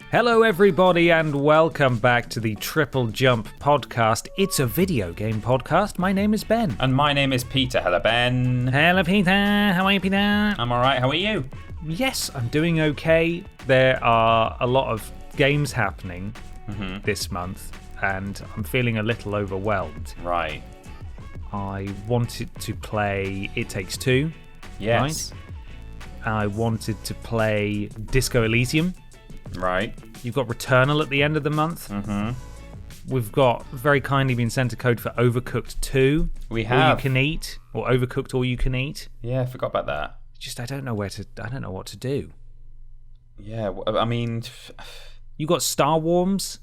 Hello everybody and welcome back to the TripleJump podcast. It's a video game podcast. My name is Ben. And my name is Peter. Hello, Ben. Hello Peter. How are you, Peter? I'm alright. How are you? Yes, I'm doing okay. There are a lot of games happening this month and I'm feeling a little overwhelmed. Right. I wanted to play It Takes Two. Yes. Right? I wanted to play Disco Elysium. Right. You've got Returnal at the end of the month. Mm-hmm. We've got very kindly been sent a code for Overcooked 2. We have. All you can eat, or Overcooked All You Can Eat. Yeah, I forgot about that. Just I don't know what to do. Yeah, I mean, You got Star Wars.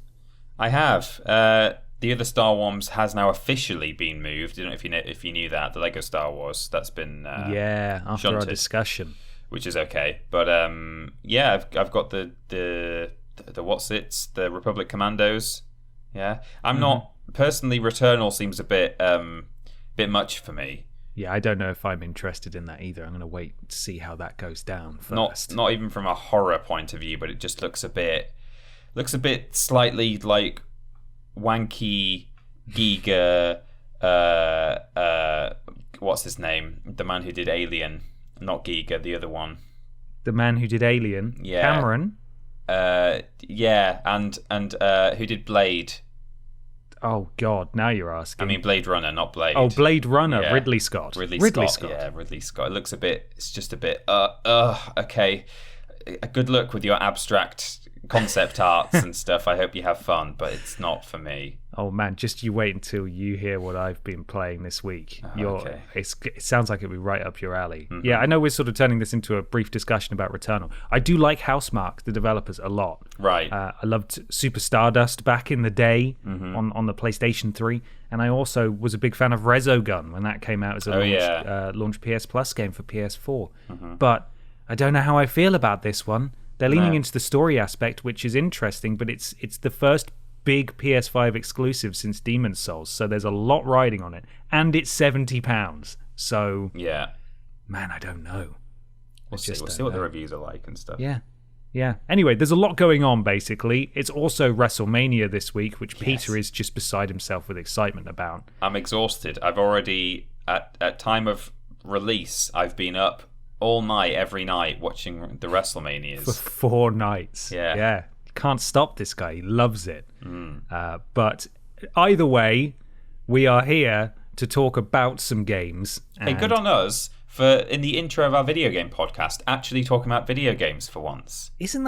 I have. The other Star Wars has now officially been moved. I don't know if you knew that. The Lego Star Wars that's been after shunted, our discussion, which is okay. But yeah, I've got the the Republic Commandos. Yeah, I'm not personally. Returnal seems a bit much for me. Yeah, I don't know if I'm interested in that either. I'm going to wait to see how that goes down first. Not even from a horror point of view, but it just looks a bit slightly like wanky Giga. What's his name? The man who did Alien, not Giga, the other one. The man who did Alien, yeah. Cameron. Yeah, and who did Blade? Oh God, now you're asking. I mean Blade Runner, not Blade. Oh, Blade Runner, yeah. Ridley Scott. Ridley Scott. Yeah, Ridley Scott. It looks it's just a bit. Okay. Good luck with your abstract concept arts and stuff. I hope you have fun, but it's not for me. Oh man, just you wait until you hear what I've been playing this week. Okay. It sounds like it'll be right up your alley. Mm-hmm. Yeah, I know we're sort of turning this into a brief discussion about Returnal. I do like Housemarque, the developers, a lot. Right. I loved Super Stardust back in the day on the PlayStation 3, and I also was a big fan of Resogun when that came out as a launch PS Plus game for PS4. But I don't know how I feel about this one. They're leaning into the story aspect, which is interesting, but it's the first big PS5 exclusive since Demon's Souls, so there's a lot riding on it, and it's £70. So yeah, man, I don't know. We'll see what the reviews are like and stuff. Yeah. Anyway, there's a lot going on. Basically, it's also WrestleMania this week, which Yes. Peter is just beside himself with excitement about. I'm exhausted. I've already at time of release, I've been up all night, every night, watching the WrestleManias For 4 nights. Yeah. Can't stop this guy. He loves it. But either way, we are here to talk about some games. Hey, good on us for, in the intro of our video game podcast, actually talking about video games for once. Doesn't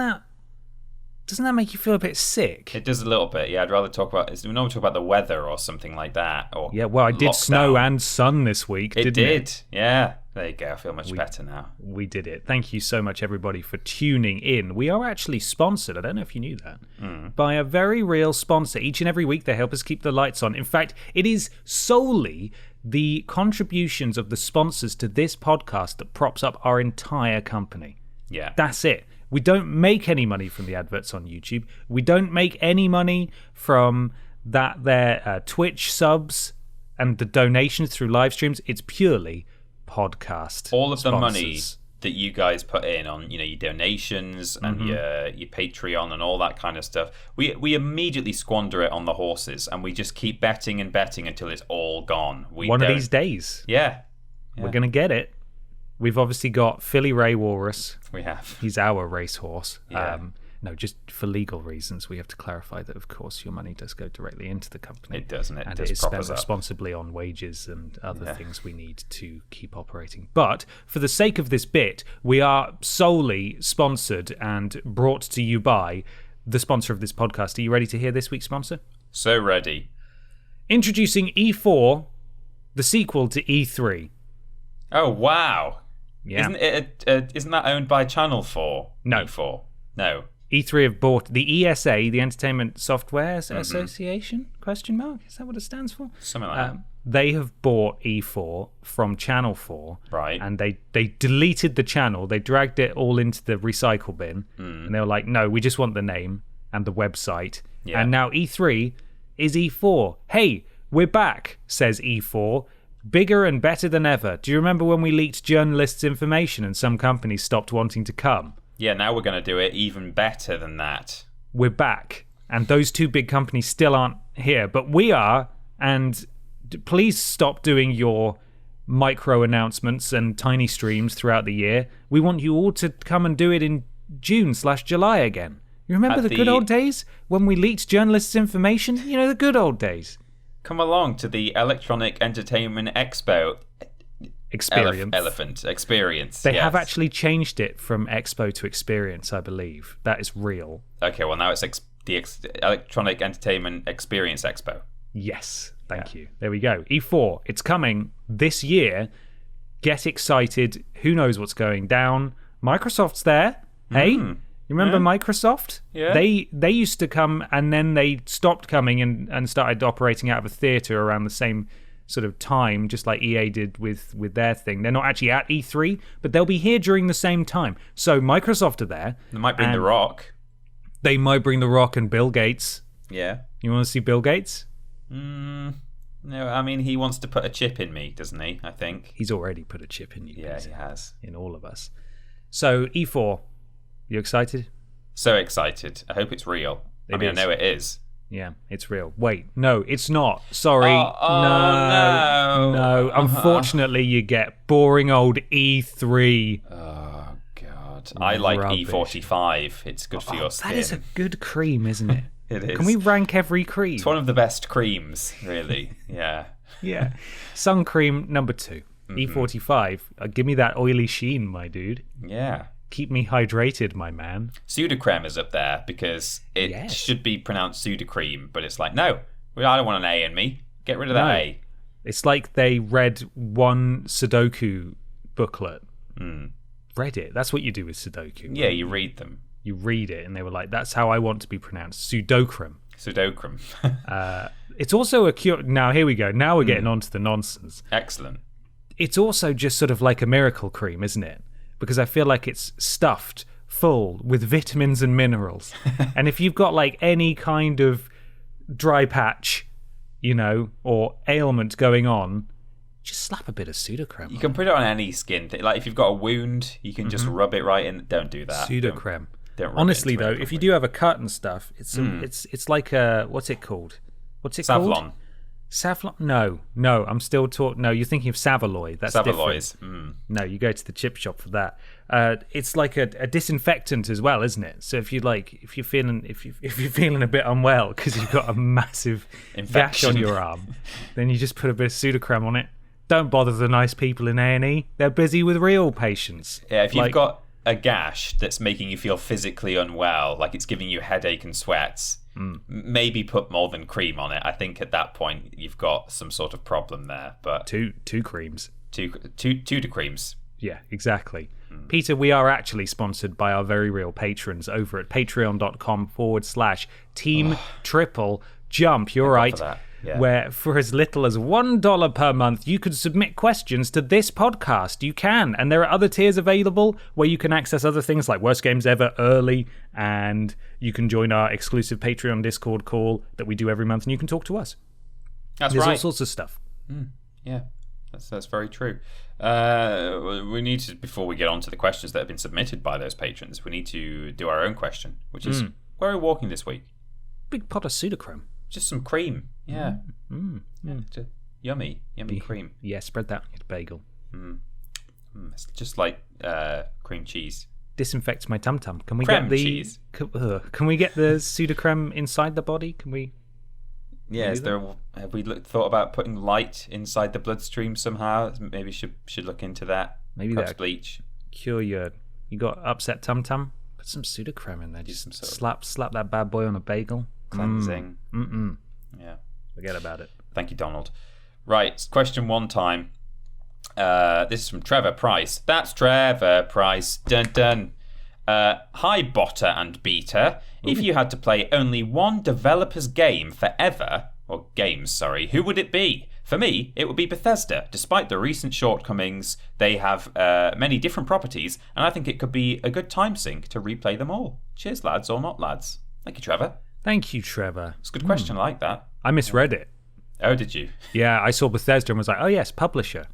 that make you feel a bit sick? It does a little bit, yeah. I'd rather talk about... We normally talk about the weather or something like that. Or yeah, well, I did lockdown. snow and sun this week, didn't it? It did, yeah. There you go. I feel much better now. We did it. Thank you so much, everybody, for tuning in. We are actually sponsored, I don't know if you knew that, by a very real sponsor. Each and every week, they help us keep the lights on. In fact, it is solely the contributions of the sponsors to this podcast that props up our entire company. Yeah. That's it. We don't make any money from the adverts on YouTube. We don't make any money from their Twitch subs and the donations through live streams. It's purely podcast all of sponsors. The money that you guys put in on, your donations and your Patreon and all that kind of stuff, we immediately squander it on the horses, and we just keep betting and betting until it's all gone. One of these days, yeah, we're gonna get it. We've obviously got Philly Ray Walrus. We have. He's our racehorse. Yeah. No, just for legal reasons, we have to clarify that, of course, your money does go directly into the company. It does, and it is prop spent us up responsibly on wages and other things we need to keep operating. But for the sake of this bit, we are solely sponsored and brought to you by the sponsor of this podcast. Are you ready to hear this week's sponsor? So ready. Introducing E4, the sequel to E3. Oh, wow. Yeah. Isn't that owned by Channel 4? No. E4? No. E3 have bought the ESA, the Entertainment Software Association? Question mark? Is that what it stands for? Something like that. They have bought E4 from Channel 4. Right. And they deleted the channel. They dragged it all into the recycle bin. And they were like, no, we just want the name and the website. Yeah. And now E3 is E4. Hey, we're back, says E4. Bigger and better than ever. Do you remember when we leaked journalists' information and some companies stopped wanting to come? Yeah, now we're going to do it even better than that. we're back. And those two big companies still aren't here, but we are. And please stop doing your micro announcements and tiny streams throughout the year. We want you all to come and do it in June/July again. You remember the good old days when we leaked journalists' information? You know, the good old days. Come along to the Electronic Entertainment Expo. Experience. They have actually changed it from Expo to Experience, I believe. That is real. Okay, well now it's the Electronic Entertainment Experience Expo. Yes, thank you. There we go. E4, it's coming this year. Get excited. Who knows what's going down? Microsoft's there. Hey, you remember Microsoft? Yeah. They used to come and then they stopped coming and started operating out of a theater around the same sort of time, just like EA did with their thing. They're not actually at E3, but they'll be here during the same time. So Microsoft are there. They might bring The Rock. They might bring The Rock and Bill Gates. Yeah. You want to see Bill Gates? No, I mean, he wants to put a chip in me, doesn't he? I think. He's already put a chip in you. Yeah, he has. In all of us. So, E4, you excited? So excited. I hope it's real. I know it is. Yeah, it's real. Wait, no, it's not. Sorry. No. Unfortunately, you get boring old E3. Oh, God. I like E45. It's good for your skin. That is a good cream, isn't it? It is. Can we rank every cream? It's one of the best creams, really. Yeah. Yeah. Sun cream number 2. E45. Give me that oily sheen, my dude. Yeah. Keep me hydrated, my man. Sudocreme is up there because it should be pronounced Sudocreme, but it's like, no, I don't want an A in me. Get rid of that A. It's like they read one Sudoku booklet. Read it. That's what you do with Sudoku. Yeah, you read them. You read it, and they were like, that's how I want to be pronounced. Sudocrem. It's also a cure. Now, here we go. Now we're getting on to the nonsense. Excellent. It's also just sort of like a miracle cream, isn't it? Because I feel like it's stuffed full with vitamins and minerals. And if you've got like any kind of dry patch, or ailment going on, just slap a bit of Sudocreme. You can put it on any skin thing. Like if you've got a wound, you can just rub it right in. Don't do that. Sudocreme. Don't rub Honestly, it though, if you do have a cut and stuff, it's like a, what's it called? Savlon. Savlon? No, I'm still talking. No, you're thinking of Savaloy. That's Savaloys. different. No, you go to the chip shop for that. It's like a disinfectant as well, isn't it? So if you're feeling a bit unwell because you've got a massive gash on your arm, then you just put a bit of Sudocreme on it. Don't bother the nice people in A&E. They're busy with real patients. Yeah, if you've got a gash that's making you feel physically unwell, like it's giving you headache and sweats, maybe put more than cream on it. I think at that point you've got some sort of problem there. But two creams. Two creams. Yeah, exactly. Peter, we are actually sponsored by our very real patrons over at patreon.com/Team TripleJump. You're right. Yeah. Where for as little as $1 per month, you could submit questions to this podcast. You can. And there are other tiers available where you can access other things like Worst Games Ever early, and you can join our exclusive Patreon Discord call that we do every month, and you can talk to us. There's all sorts of stuff. Yeah, that's very true. We need to, before we get on to the questions that have been submitted by those patrons, we need to do our own question, which is, where are we walking this week? Big pot of Sudocreme. Just some cream. Yeah. Yummy cream. Yeah, spread that on your bagel. It's just like cream cheese. Disinfects my tum-tum. Can we Creme get the cheese. Can we get the Sudocreme inside the body? Can we? Yeah, have we thought about putting light inside the bloodstream somehow? Maybe should look into that. Maybe perhaps that bleach. Cure you got upset tum-tum? Put some Sudocreme in there. Just slap that bad boy on a bagel. Cleansing. Yeah. Forget about it. Thank you, Donald. Right, question one time. This is from Trevor Price. That's Trevor Price. Dun dun. Hi, Botter and Beater. If you had to play only one developer's game forever, or games, sorry, who would it be? For me, it would be Bethesda. Despite the recent shortcomings, they have many different properties, and I think it could be a good time sink to replay them all. Cheers, lads, or not lads. Thank you, Trevor. Thank you, Trevor. It's a good question. I like that. I misread it. Oh, did you? Yeah, I saw Bethesda and was like, oh yes, publisher.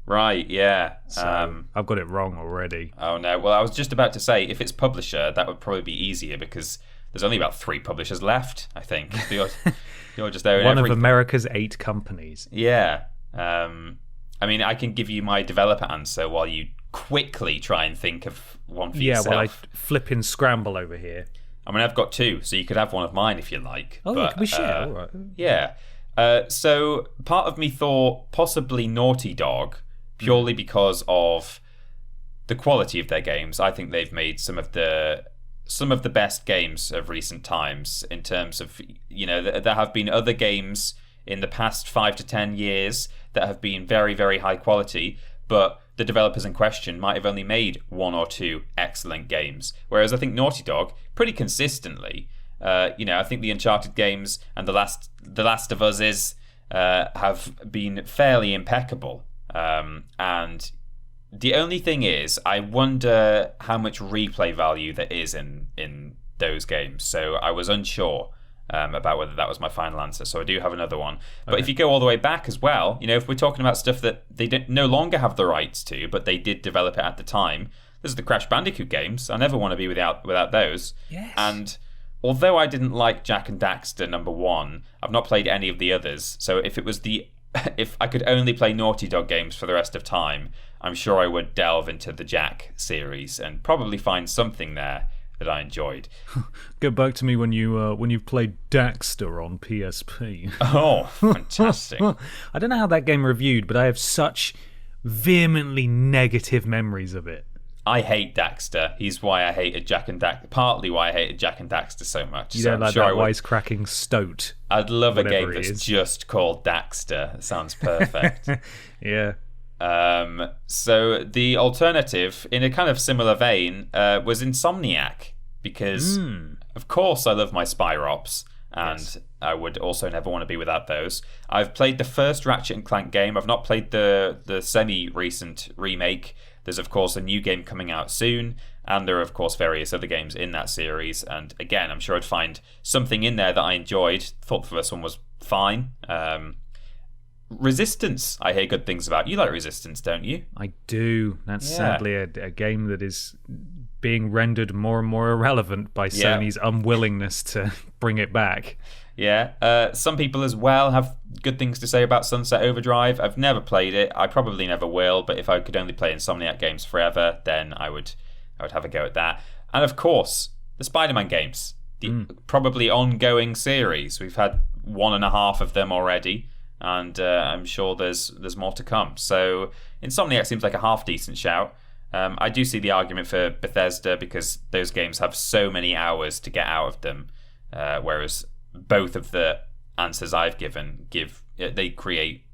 Right, yeah. So I've got it wrong already. Oh no. Well, I was just about to say, if it's publisher, that would probably be easier because there's only about 3 publishers left, I think. You're just there. One of America's 8 companies. Yeah. I mean, I can give you my developer answer while you quickly try and think of one for yourself. Yeah, well, I flipping scramble over here. I mean, I've got 2, so you could have one of mine if you like. Oh, yeah, can we share? All right. Yeah. So part of me thought possibly Naughty Dog, purely because of the quality of their games. I think they've made some of the best games of recent times in terms of, there have been other games in the past 5 to 10 years that have been very, very high quality, but the developers in question might have only made 1 or 2 excellent games. Whereas I think Naughty Dog, pretty consistently, I think the Uncharted games and the Last of Us have been fairly impeccable. And the only thing is, I wonder how much replay value there is in those games. So I was unsure about whether that was my final answer. So I do have another one. But if you go all the way back as well, if we're talking about stuff that they no longer have the rights to, but they did develop it at the time, there's the Crash Bandicoot games. I never want to be without those. Yes. And although I didn't like Jak and Daxter #1, I've not played any of the others. So if I could only play Naughty Dog games for the rest of time, I'm sure I would delve into the Jak series and probably find something there that I enjoyed. Get back to me when you've played Daxter on PSP. Oh, fantastic. I don't know how that game reviewed, but I have such vehemently negative memories of it. I hate Daxter. He's why I hated Jak and Daxter. Partly why I hated Jak and Daxter so much. You don't like that wisecracking stoat. I'd love a game that's just called Daxter. It sounds perfect. Yeah. So the alternative, in a kind of similar vein, was Insomniac, because of course I love my Spyrops, and I would also never want to be without those. I've played the first Ratchet and Clank game. I've not played the semi-recent remake. There's of course a new game coming out soon, and there are of course various other games in that series, and again I'm sure I'd find something in there that I enjoyed. Thought the first one was fine. Resistance, I hear good things about. You like Resistance, don't you? I do. That's sadly a game that is being rendered more and more irrelevant by Sony's unwillingness to bring it back. Yeah. Some people as well have good things to say about Sunset Overdrive. I've never played it. I probably never will, but if I could only play Insomniac games forever, then I would have a go at that. And of course, the Spider-Man games. The probably ongoing series. We've had 1.5 of them already. And I'm sure there's more to come. So Insomniac seems like a half-decent shout. I do see the argument for Bethesda because those games have so many hours to get out of them, whereas both of the answers I've given they create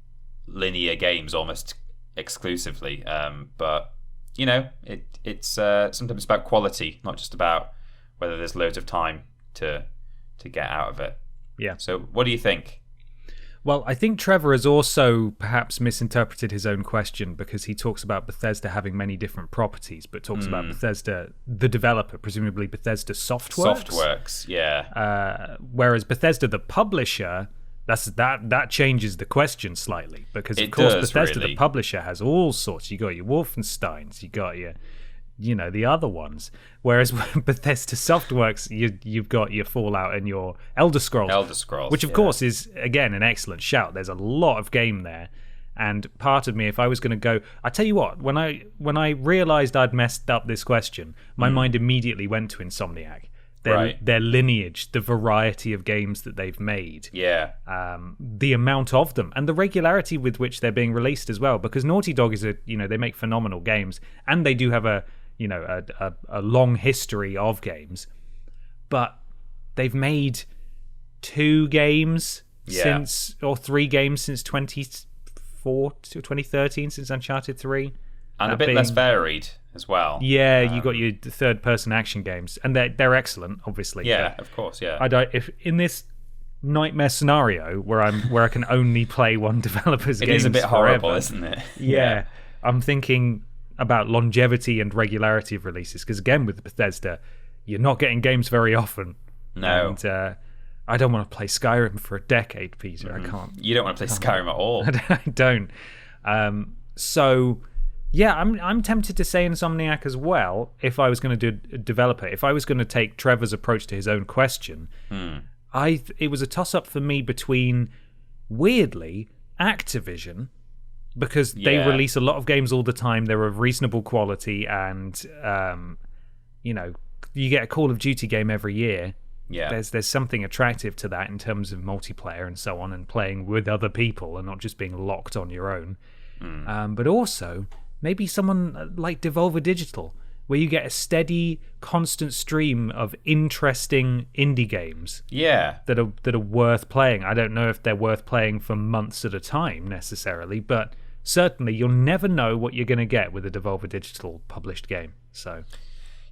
linear games almost exclusively. But it's sometimes about quality, not just about whether there's loads of time to get out of it. Yeah. So what do you think? Well, I think Trevor has also perhaps misinterpreted his own question because he talks about Bethesda having many different properties, but talks about Bethesda, the developer, presumably Bethesda Softworks. Softworks, yeah. Whereas Bethesda, the publisher, that changes the question slightly because, of course, Bethesda, the publisher, has all sorts. You got your Wolfensteins, you got your the other ones. Whereas Bethesda Softworks, you've got your Fallout and your Elder Scrolls. Which, of course, is, again, an excellent shout. There's a lot of game there. And part of me, if I was going to go... I tell you what, when I realised I'd messed up this question, my mind immediately went to Insomniac. Their lineage, the variety of games that they've made. Yeah. The amount of them, and the regularity with which they're being released as well. Because Naughty Dog is they make phenomenal games, and they do have a long history of games, but they've made 2 games since, or 3 games since 2013, since Uncharted 3. And a bit less varied as well. Yeah, you got your third-person action games, and they're excellent, obviously. Yeah, of course, yeah. If in this nightmare scenario where I can only play one developer's games, it is a bit horrible, forever, isn't it? Yeah, I'm thinking about longevity and regularity of releases, because again with Bethesda you're not getting games very often. No. And I don't want to play Skyrim for a decade, Peter. I can't. You don't want to play Skyrim at all. I don't. So Yeah, I'm tempted to say Insomniac as well. If I was going to develop it, if I was going to take Trevor's approach to his own question, it was a toss-up for me between, weirdly, Activision, because they release a lot of games all the time. They're of reasonable quality, and you get a Call of Duty game every year. Yeah, there's something attractive to that in terms of multiplayer and so on, and playing with other people and not just being locked on your own. But also maybe someone like Devolver Digital, where you get a steady, constant stream of interesting indie games. Yeah, that are worth playing. I don't know if they're worth playing for months at a time necessarily, but certainly you'll never know what you're going to get with a Devolver Digital published game. So.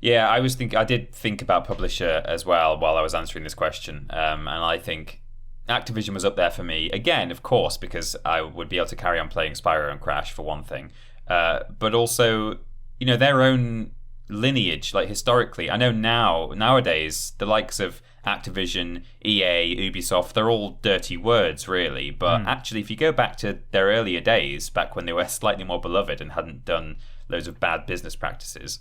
Yeah, I did think about publisher as well while I was answering this question, and I think Activision was up there for me again, of course, because I would be able to carry on playing Spyro and Crash for one thing, but also their own lineage, like historically. I know nowadays the likes of Activision, EA, Ubisoft, they're all dirty words really, but actually if you go back to their earlier days, back when they were slightly more beloved and hadn't done loads of bad business practices,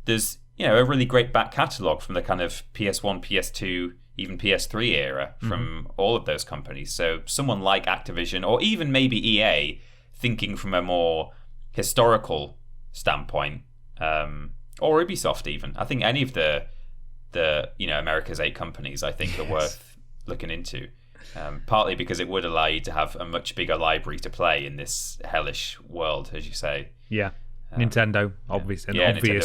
there's a really great back catalogue from the kind of PS1, PS2, even PS3 era from all of those companies. So someone like Activision, or even maybe EA, thinking from a more historical standpoint, or Ubisoft even. I think any of the America's 8 companies I think are worth looking into. Partly because it would allow you to have a much bigger library to play in this hellish world, as you say. Yeah. Nintendo, obvious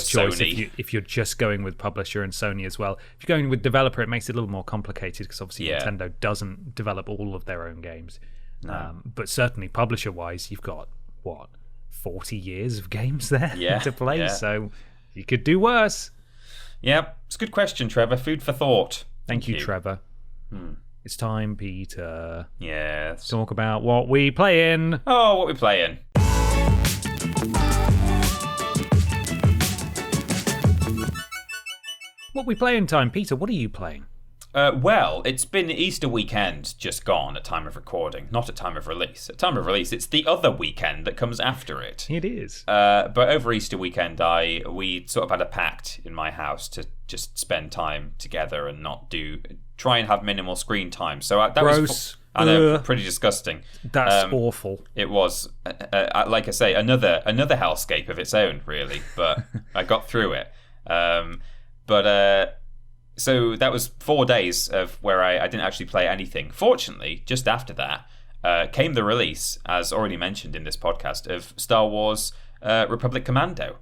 choice if you're just going with publisher, and Sony as well. If you're going with developer, it makes it a little more complicated because obviously Nintendo doesn't develop all of their own games. No. But certainly publisher-wise, you've got, 40 years of games there to play, so you could do worse. Yeah, it's a good question, Trevor. Food for thought. Thank you, Trevor. It's time, Peter. Yes. Talk about what we play in. Oh, what we play in. What we play in time, Peter. What are you playing? Well, it's been Easter weekend just gone at time of recording, not at time of release. At time of release, it's the other weekend that comes after it. It is. But over Easter weekend, we sort of had a pact in my house to just spend time together and try and have minimal screen time. So that Gross. Was I know, pretty disgusting. That's awful. It was, like I say, another hellscape of its own, really. But I got through it. So that was 4 days of where I didn't actually play anything. Fortunately, just after that came the release, as already mentioned in this podcast, of Star Wars Republic Commando,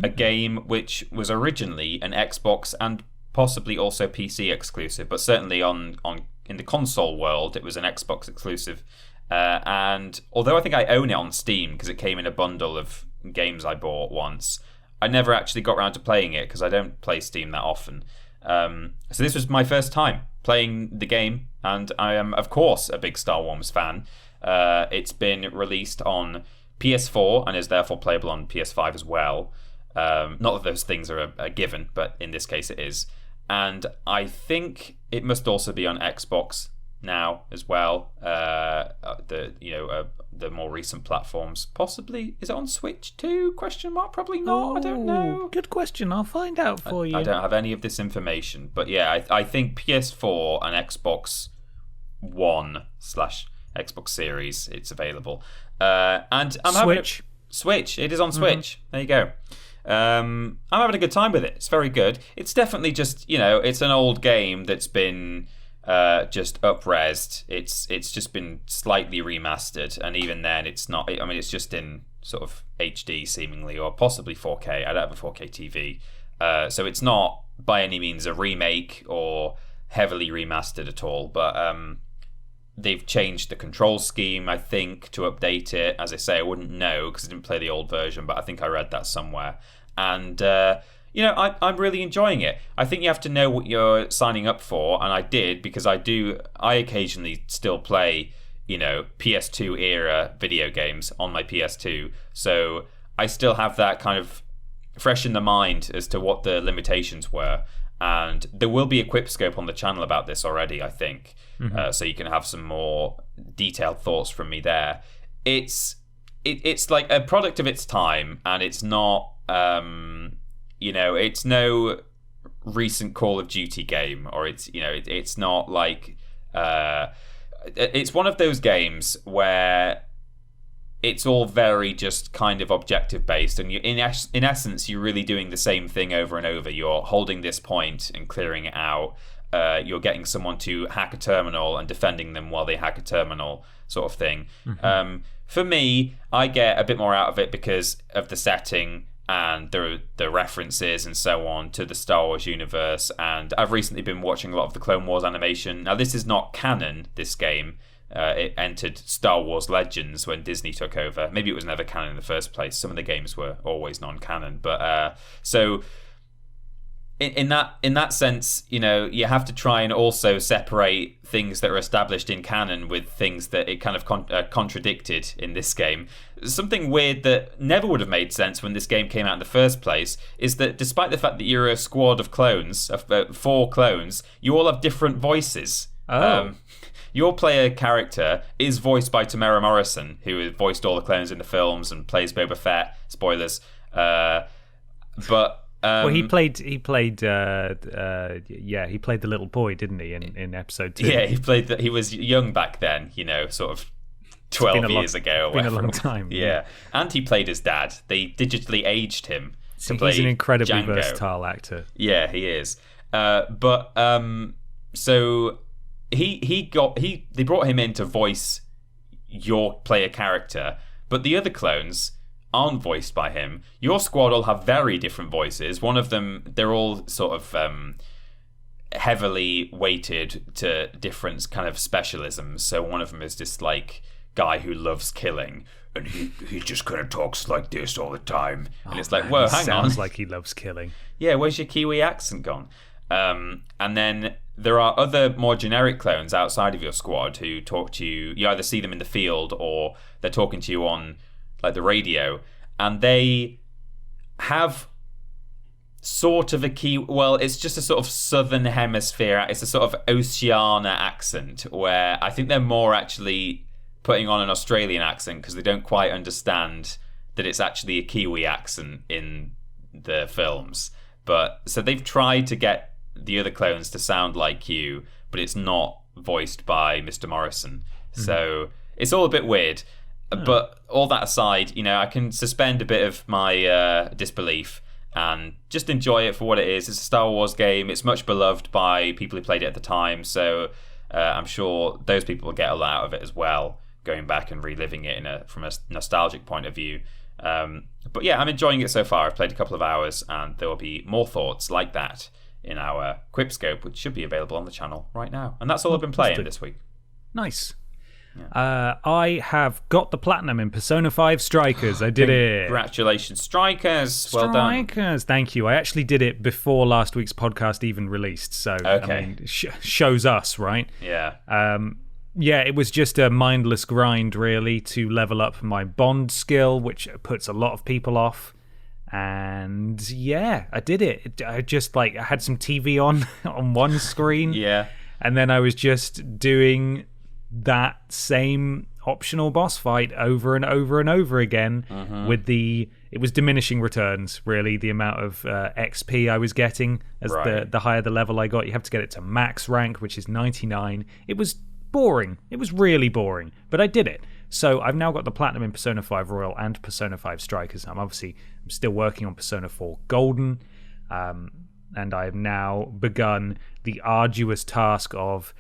a game which was originally an Xbox and possibly also PC exclusive, but certainly in the console world, it was an Xbox exclusive. And although I think I own it on Steam because it came in a bundle of games I bought once, I never actually got around to playing it because I don't play Steam that often. So this was my first time playing the game, and I am, of course, a big Star Wars fan. It's been released on PS4 and is therefore playable on PS5 as well. Not that those things are a given, but in this case it is. And I think it must also be on Xbox now as well. The more recent platforms, possibly. Is it on Switch too? Question mark. Probably not. I don't know. Good question. I'll find out for you. I don't have any of this information, but yeah, I think PS4 and Xbox One / Xbox Series, it's available. And I'm Switch. Switch. It is on Switch. There you go. I'm having a good time with it. It's very good. It's definitely just it's an old game that's been just up-resed. It's just been slightly remastered, and even then it's not. I mean, it's just in sort of HD seemingly, or possibly 4K. I don't have a 4K TV, so it's not by any means a remake or heavily remastered at all. But they've changed the control scheme, I think, to update it. As I say, I wouldn't know because I didn't play the old version, but I think I read that somewhere. And I'm really enjoying it. I think you have to know what you're signing up for, and I did, because I occasionally still play, PS2 era video games on my PS2. So I still have that kind of fresh in the mind as to what the limitations were. And there will be a quip scope on the channel about this already, I think. So you can have some more detailed thoughts from me there. It's it's like a product of its time, and it's not, it's no recent Call of Duty game, or it's not like, it's one of those games where it's all very just kind of objective based, and in essence you're really doing the same thing over and over. You're holding this point and clearing it out. You're getting someone to hack a terminal and defending them while they hack a terminal, sort of thing. For me, I get a bit more out of it because of the setting and the references and so on to the Star Wars universe. And I've recently been watching a lot of the Clone Wars animation. Now, this is not canon, this game. It entered Star Wars Legends when Disney took over. Maybe it was never canon in the first place. Some of the games were always non-canon. But so in that sense, you have to try and also separate things that are established in canon with things that it kind of contradicted in this game. Something weird that never would have made sense when this game came out in the first place is that despite the fact that you're a squad of clones, of 4 clones, you all have different voices. Your player character is voiced by Tamara Morrison, who voiced all the clones in the films and plays Boba Fett. Spoilers. Well, he played the little boy, didn't he, in episode 2? Yeah, he was young back then, sort of 12 years ago. It's been a long time. Yeah, and he played his dad. They digitally aged him. So he's an incredibly versatile actor. Yeah, he is. So they brought him in to voice your player character, but the other clones aren't voiced by him. Your squad all have very different voices. One of them, they're all sort of heavily weighted to different kind of specialisms. So one of them is this like guy who loves killing, and he just kind of talks like this all the time. And it's like, whoa, hang on. Sounds like he loves killing. Yeah, where's your Kiwi accent gone? And then there are other more generic clones outside of your squad who talk to you. You either see them in the field or they're talking to you on like the radio, and they have sort of it's just a sort of southern hemisphere, it's a sort of Oceania accent, where I think they're more actually putting on an Australian accent because they don't quite understand that it's actually a Kiwi accent in the films. But so they've tried to get the other clones to sound like you, but it's not voiced by Mr. Morrison. So it's all a bit weird. But all that aside, I can suspend a bit of my disbelief and just enjoy it for what it is. It's a Star Wars game. It's much beloved by people who played it at the time, so I'm sure those people will get a lot out of it as well, going back and reliving it from a nostalgic point of view. But yeah, I'm enjoying it so far. I've played a couple of hours, and there will be more thoughts like that in our Quipscope, which should be available on the channel right now. And that's all I've been playing this week. Nice. Yeah. I have got the platinum in Persona 5 Strikers. I did it. Congratulations, Strikers. Well done. Strikers, thank you. I actually did it before last week's podcast even released. So, okay. I mean, shows us, right? Yeah. Yeah, it was just a mindless grind, really, to level up my bond skill, which puts a lot of people off. And yeah, I did it. I just I had some TV on one screen. Yeah. And then I was just doing that same optional boss fight over and over and over again with it was diminishing returns, really, the amount of XP I was getting as the higher the level I got. You have to get it to max rank, which is 99. It was boring. It was really boring, but I did it. So I've now got the platinum in Persona 5 Royal and Persona 5 Strikers. I'm still working on Persona 4 Golden, and I have now begun the arduous task of,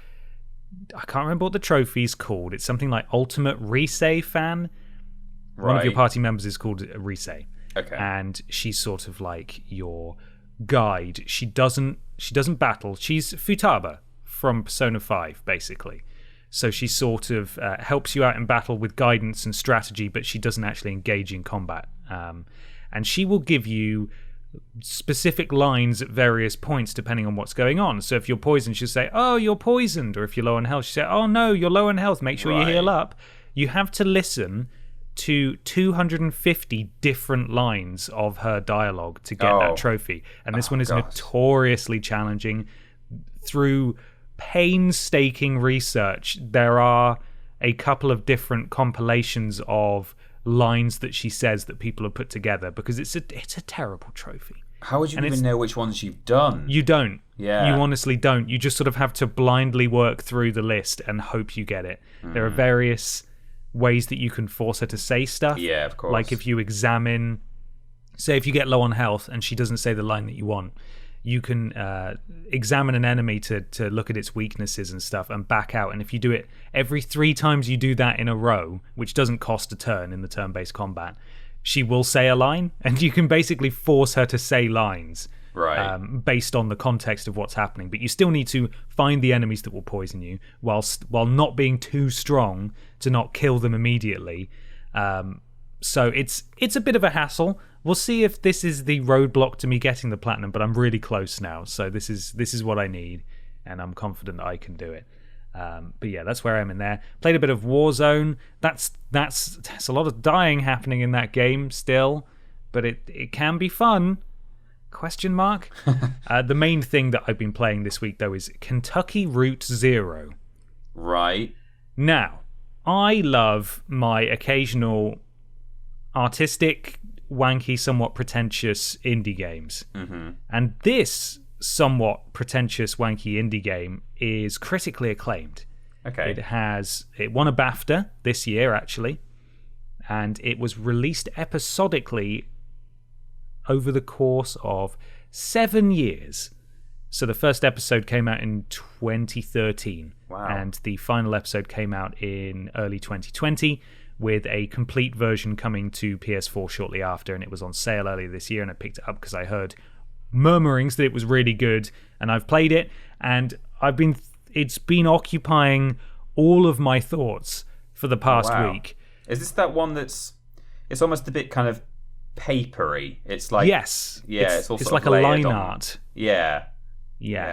I can't remember what the trophy's called. It's something like Ultimate Risei Fan. Right. One of your party members is called Risei. Okay. And she's sort of like your guide. She doesn't battle. She's Futaba from Persona 5, basically. So she sort of helps you out in battle with guidance and strategy, but she doesn't actually engage in combat. And she will give you specific lines at various points depending on what's going on. So if you're poisoned, she'll say, "Oh, you're poisoned." Or if you're low on health, she'll say, "Oh no, you're low on health. Make sure you heal up." You have to listen to 250 different lines of her dialogue to get that trophy. And this one is notoriously challenging. Through painstaking research, there are a couple of different compilations of lines that she says that people have put together, because it's a terrible trophy. How would you even know which ones you've done? You don't. Yeah. You honestly don't. You just sort of have to blindly work through the list and hope you get it. There are various ways that you can force her to say stuff. Yeah, of course. Like if you examine, say if you get low on health and she doesn't say the line that you want, you can examine an enemy to look at its weaknesses and stuff and back out. And if you do it every 3 times you do that in a row, which doesn't cost a turn in the turn-based combat, she will say a line, and you can basically force her to say lines based on the context of what's happening. But you still need to find the enemies that will poison you while not being too strong to not kill them immediately. So it's a bit of a hassle. We'll see if this is the roadblock to me getting the platinum, but I'm really close now. So this is what I need, and I'm confident that I can do it. But yeah, that's where I am in there. Played a bit of Warzone. That's a lot of dying happening in that game still, but it can be fun. ? The main thing that I've been playing this week though is Kentucky Route Zero. Right. Now, I love my occasional artistic, wanky, somewhat pretentious indie games. And this somewhat pretentious, wanky indie game is critically acclaimed. Okay. It won a BAFTA this year, actually, and it was released episodically over the course of 7 years. So the first episode came out in 2013. Wow. And the final episode came out in early 2020, with a complete version coming to PS4 shortly after, and it was on sale earlier this year, and I picked it up because I heard murmurings that it was really good, and I've played it, and it's been occupying all of my thoughts for the past week. Is this that one it's almost a bit kind of papery? It's like, yes, yeah, it's like a line art. Yeah.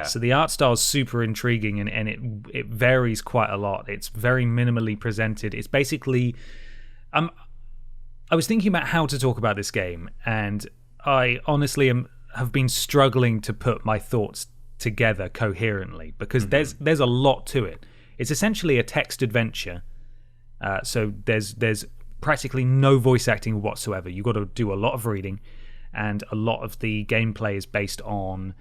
So the art style is super intriguing, and it varies quite a lot. It's very minimally presented. It's basically, I was thinking about how to talk about this game, and I honestly have been struggling to put my thoughts together coherently, because there's a lot to it. It's essentially a text adventure. So there's practically no voice acting whatsoever. You've got to do a lot of reading, and a lot of the gameplay is based on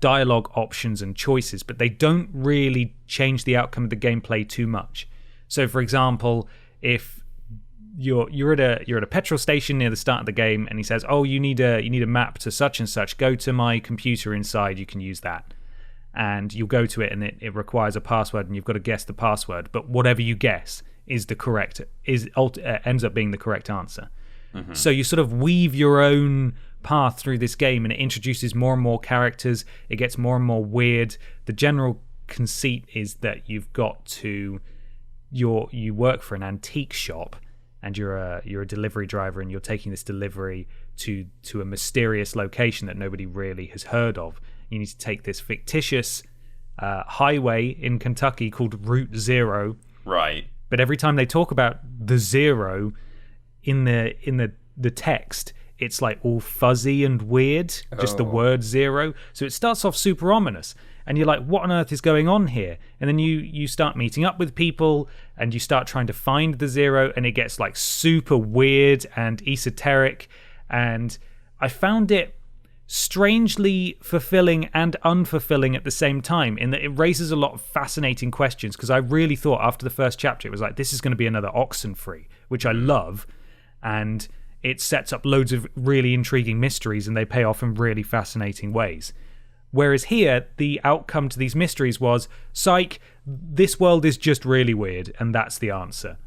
dialogue options and choices, but they don't really change the outcome of the gameplay too much. So, for example, if you're at a petrol station near the start of the game, and he says, "Oh, you need a map to such and such. Go to my computer inside. You can use that." And you'll go to it, and it requires a password, and you've got to guess the password. But whatever you guess ends up being the correct answer. So you sort of weave your own path through this game, and it introduces more and more characters. It gets more and more weird. The general conceit is that you work for an antique shop, and you're a delivery driver, and you're taking this delivery to a mysterious location that nobody really has heard of. You need to take this fictitious highway in Kentucky called Route Zero. Right. But every time they talk about the zero in the text, it's like all fuzzy and weird, just the word zero. So it starts off super ominous, and you're like, what on earth is going on here? And then you start meeting up with people, and you start trying to find the zero, and it gets like super weird and esoteric. And I found it strangely fulfilling and unfulfilling at the same time, in that it raises a lot of fascinating questions, because I really thought after the first chapter it was like, this is going to be another Oxenfree, which I love, and it sets up loads of really intriguing mysteries, and they pay off in really fascinating ways. Whereas here, the outcome to these mysteries was, psych, this world is just really weird, and that's the answer.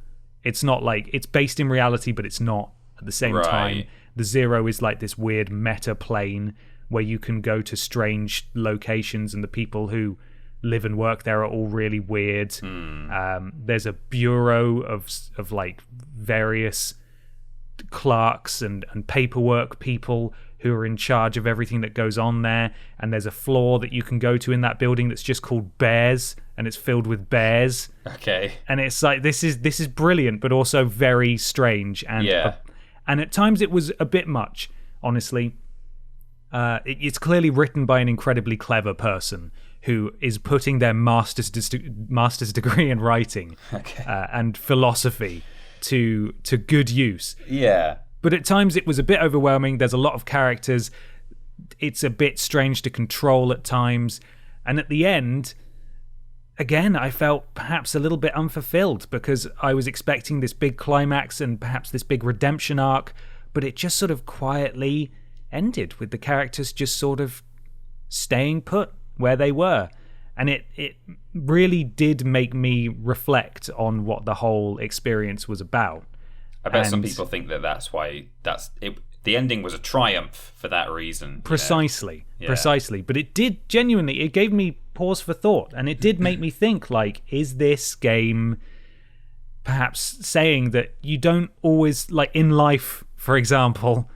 It's not like, it's based in reality, but it's not at the same time. The zero is like this weird meta plane where you can go to strange locations, and the people who live and work there are all really weird. There's a bureau of like various clerks and paperwork people who are in charge of everything that goes on there, and there's a floor that you can go to in that building that's just called Bears, and it's filled with bears. Okay. And it's like, this is brilliant, but also very strange, and at times it was a bit much, honestly. It's clearly written by an incredibly clever person who is putting their master's degree in writing and philosophy to good use. Yeah. But at times it was a bit overwhelming. There's a lot of characters. It's a bit strange to control at times. And at the end, again, I felt perhaps a little bit unfulfilled because I was expecting this big climax and perhaps this big redemption arc, but it just sort of quietly ended with the characters just sort of staying put where they were. And it really did make me reflect on what the whole experience was about. I bet some people think that's why the ending was a triumph for that reason. Precisely. But it did genuinely, it gave me pause for thought, and it did make me think, like, is this game perhaps saying that you don't always, like in life, for example,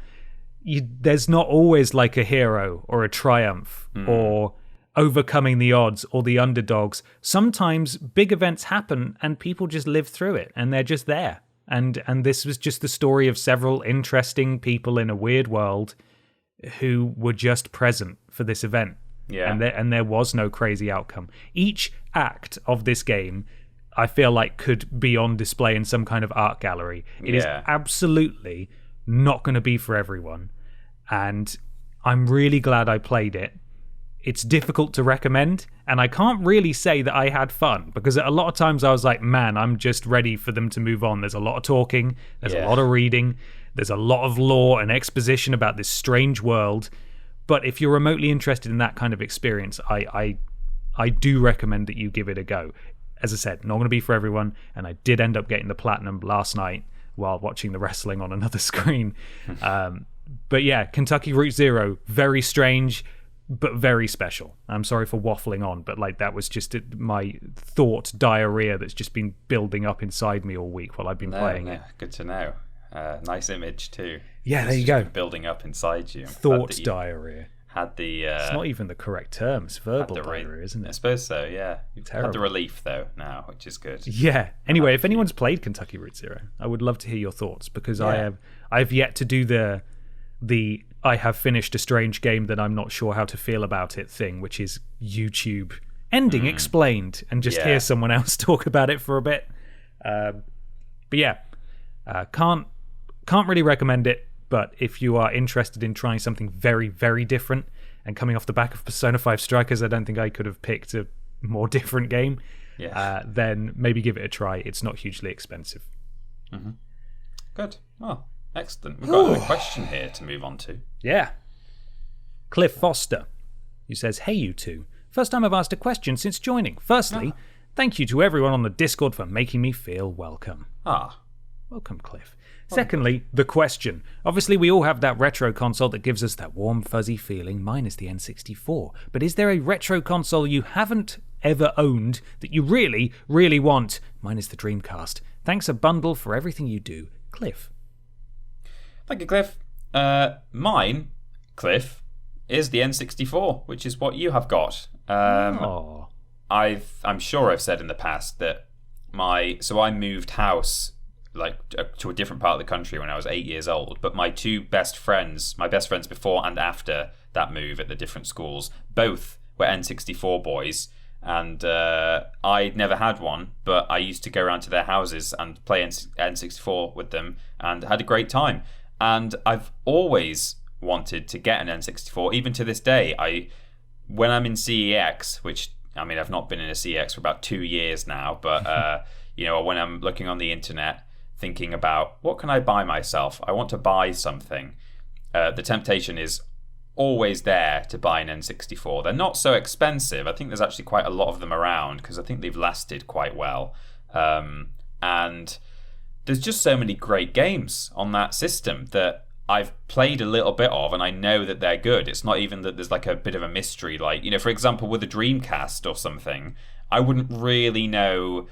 there's not always like a hero or a triumph or overcoming the odds or the underdogs. Sometimes big events happen and people just live through it and they're just there. And this was just the story of several interesting people in a weird world who were just present for this event. Yeah. And there was no crazy outcome. Each act of this game, I feel like, could be on display in some kind of art gallery. It is absolutely not going to be for everyone. And I'm really glad I played it. It's difficult to recommend, and I can't really say that I had fun, because a lot of times I was like, man, I'm just ready for them to move on. There's a lot of talking, there's a lot of reading, there's a lot of lore and exposition about this strange world. But if you're remotely interested in that kind of experience, I do recommend that you give it a go. As I said, not going to be for everyone, and I did end up getting the platinum last night while watching the wrestling on another screen. But yeah, Kentucky Route Zero, very strange, but very special. I'm sorry for waffling on, but like that was just my thought diarrhea that's just been building up inside me all week while I've been playing it. Good to know. Nice image too. Yeah, there you go. Building up inside you. Thought diarrhea. Had the. It's not even the correct term. It's verbal diarrhea, isn't it? I suppose so. Yeah. You've had the relief though now, which is good. Yeah. Anyway, if anyone's played Kentucky Route Zero, I would love to hear your thoughts, because I've yet to do the I have finished a strange game that I'm not sure how to feel about it thing, which is YouTube ending explained, and just hear someone else talk about it for a bit. But yeah, can't really recommend it. But if you are interested in trying something very, very different, and coming off the back of Persona 5 Strikers, I don't think I could have picked a more different game. Then maybe give it a try. It's not hugely expensive. Mm-hmm. Good. Well, excellent. We've got another question here to move on to. Yeah. Cliff Foster, who says, hey, you two. First time I've asked a question since joining. Firstly, thank you to everyone on the Discord for making me feel welcome. Welcome, Cliff. Secondly, the question. Obviously, we all have that retro console that gives us that warm, fuzzy feeling. Mine is the N64. But is there a retro console you haven't ever owned that you really, really want? Mine is the Dreamcast. Thanks a bundle for everything you do. Cliff. Thank you, Cliff. Mine, Cliff, is the N64, which is what you have got. I'm sure I've said in the past that I moved house to a different part of the country when I was 8 years old, but my best friends before and after that move at the different schools, both were N64 boys, and I'd never had one, but I used to go around to their houses and play N64 with them and had a great time. And I've always wanted to get an N64, even to this day. When I'm in CEX, which, I mean, I've not been in a CEX for about 2 years now, but when I'm looking on the internet thinking about what can I buy myself, I want to buy something, the temptation is always there to buy an N64. They're not so expensive. I think there's actually quite a lot of them around, because I think they've lasted quite well, and there's just so many great games on that system that I've played a little bit of, and I know that they're good. It's not even that there's like a bit of a mystery, like, for example, with a Dreamcast or something, I wouldn't really know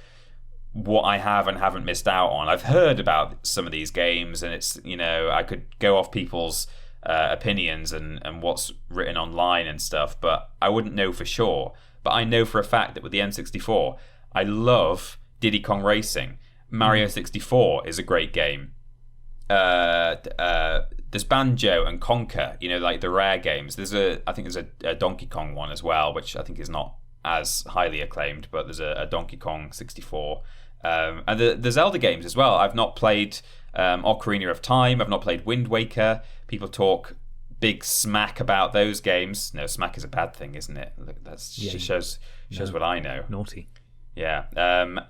what I have and haven't missed out on. I've heard about some of these games, and it's, I could go off people's opinions and what's written online and stuff, but I wouldn't know for sure. But I know for a fact that with the N64, I love Diddy Kong Racing. Mario 64 is a great game. There's Banjo and Conker, like the rare games. I think there's a Donkey Kong one as well, which I think is not as highly acclaimed, but there's a Donkey Kong 64. And the Zelda games as well. I've not played Ocarina of Time. I've not played Wind Waker. People talk big smack about those games. No, smack is a bad thing, isn't it? That just shows what I know. Naughty. Yeah.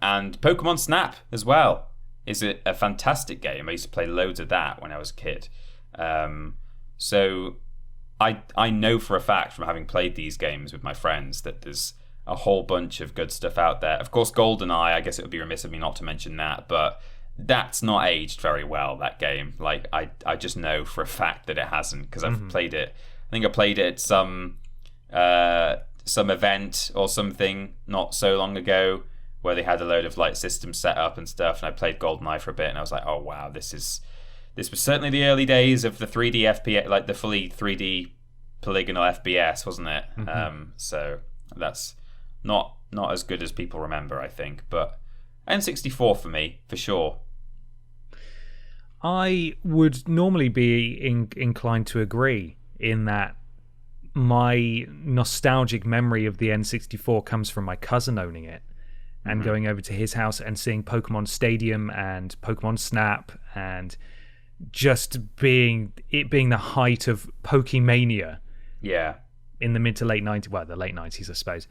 And Pokemon Snap as well is a fantastic game. I used to play loads of that when I was a kid. So I know for a fact from having played these games with my friends that there's a whole bunch of good stuff out there. Of course, GoldenEye, I guess it would be remiss of me not to mention that, but that's not aged very well, that game. Like, I just know for a fact that it hasn't, because I've played it. I think I played it at some event or something not so long ago where they had a load of like systems set up and stuff, and I played GoldenEye for a bit, and I was like, oh wow, this was certainly the early days of the 3D FPS, like the fully 3D polygonal FPS, wasn't it? So that's not as good as people remember, I think, but N64 for me, for sure. I would normally be inclined to agree in that my nostalgic memory of the N64 comes from my cousin owning it and going over to his house and seeing Pokemon Stadium and Pokemon Snap, and just being the height of Pokemania. Yeah. In the mid to late 90s, well, the late 90s, I suppose.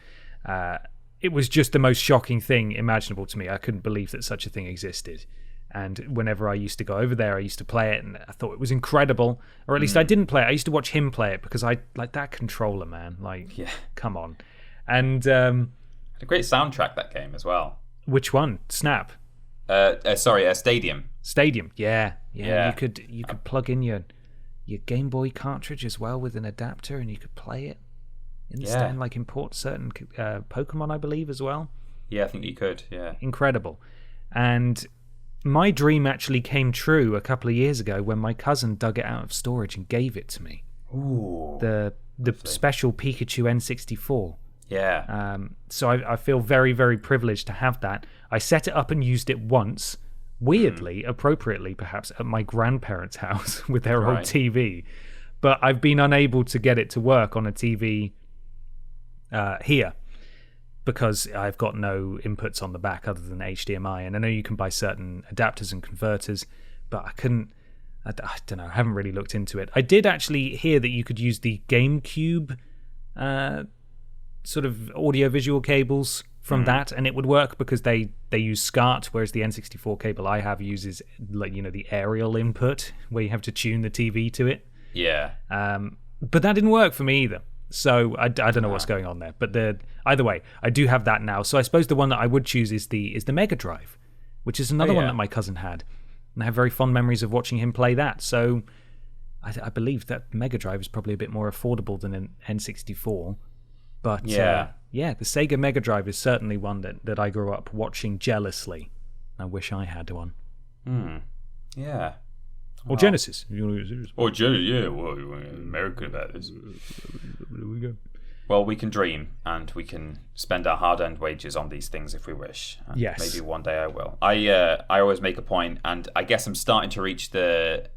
It was just the most shocking thing imaginable to me. I couldn't believe that such a thing existed. And whenever I used to go over there, I used to play it, and I thought it was incredible. Or at least I didn't play it. I used to watch him play it because I like that controller, man. Like, come on. And a great soundtrack, that game as well. Which one? Snap? Stadium. Stadium. Yeah. You could plug in your Game Boy cartridge as well with an adapter, and you could play it. And like import certain Pokemon, I believe, as well. Yeah, I think you could. Yeah. Incredible. And my dream actually came true a couple of years ago when my cousin dug it out of storage and gave it to me. Ooh. The special Pikachu N64. Yeah. So I feel very, very privileged to have that. I set it up and used it once, weirdly, appropriately perhaps, at my grandparents' house with their old TV. But I've been unable to get it to work on a TV here, because I've got no inputs on the back other than HDMI. And I know you can buy certain adapters and converters, but I couldn't. I don't know. I haven't really looked into it. I did actually hear that you could use the GameCube sort of audio-visual cables from that, and it would work because they use SCART, whereas the N64 cable I have uses, like, the aerial input where you have to tune the TV to it. Yeah. But that didn't work for me either. So I don't know what's going on there. But either way, I do have that now. So I suppose the one that I would choose is the Mega Drive, which is another one that my cousin had. And I have very fond memories of watching him play that. So I believe that Mega Drive is probably a bit more affordable than an N64. But the Sega Mega Drive is certainly one that I grew up watching jealously. I wish I had one. Yeah. Or Genesis. Or Genesis, yeah. Well, we're American about this. There we go. Well, we can dream, and we can spend our hard-earned wages on these things if we wish. And yes. Maybe one day I will. I always make a point, and I guess we're starting to reach the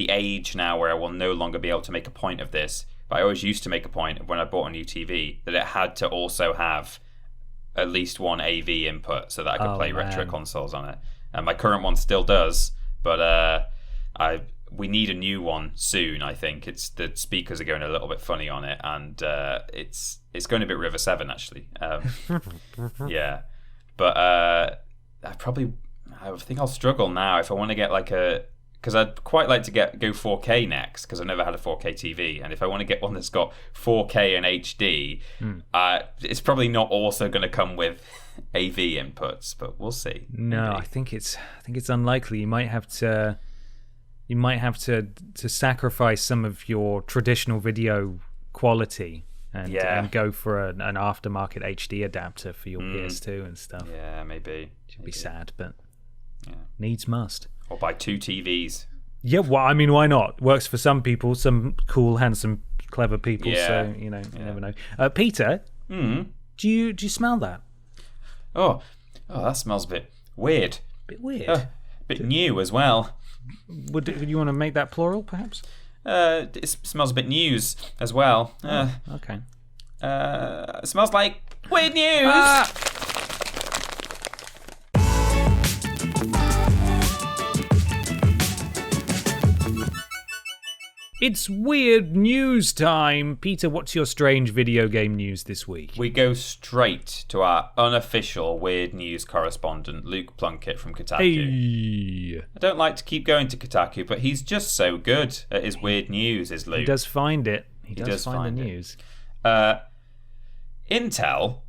age now where I will no longer be able to make a point of this. But I always used to make a point when I bought a new TV that it had to also have at least one AV input so that I could play retro consoles on it. And my current one still does, but we need a new one soon. I think the speakers are going a little bit funny on it, and it's going a bit River 7 actually. Yeah, but I think I'll struggle now if I want to get because I'd quite like to go 4K next, because I've never had a 4K TV, and if I want to get one that's got 4K and HD, it's probably not also going to come with AV inputs, but we'll see. No, maybe. I think it's unlikely. You might have to sacrifice some of your traditional video quality and go for an aftermarket HD adapter for your PS2 and stuff. Yeah, maybe. It'd be sad, but needs must. Or buy 2 TVs. Yeah, well, I mean, why not? Works for some people, some cool, handsome, clever people. Yeah. So you never know. Peter, do you smell that? Oh, that smells a bit weird. Bit weird. Bit new as well. Would you want to make that plural, perhaps? It smells a bit news as well. Okay. It smells like weird news. It's weird news time. Peter, what's your strange video game news this week? We go straight to our unofficial weird news correspondent, Luke Plunkett from Kotaku. Hey. I don't like to keep going to Kotaku, but he's just so good at his weird news, is Luke. He does find it. He does find the news. Intel,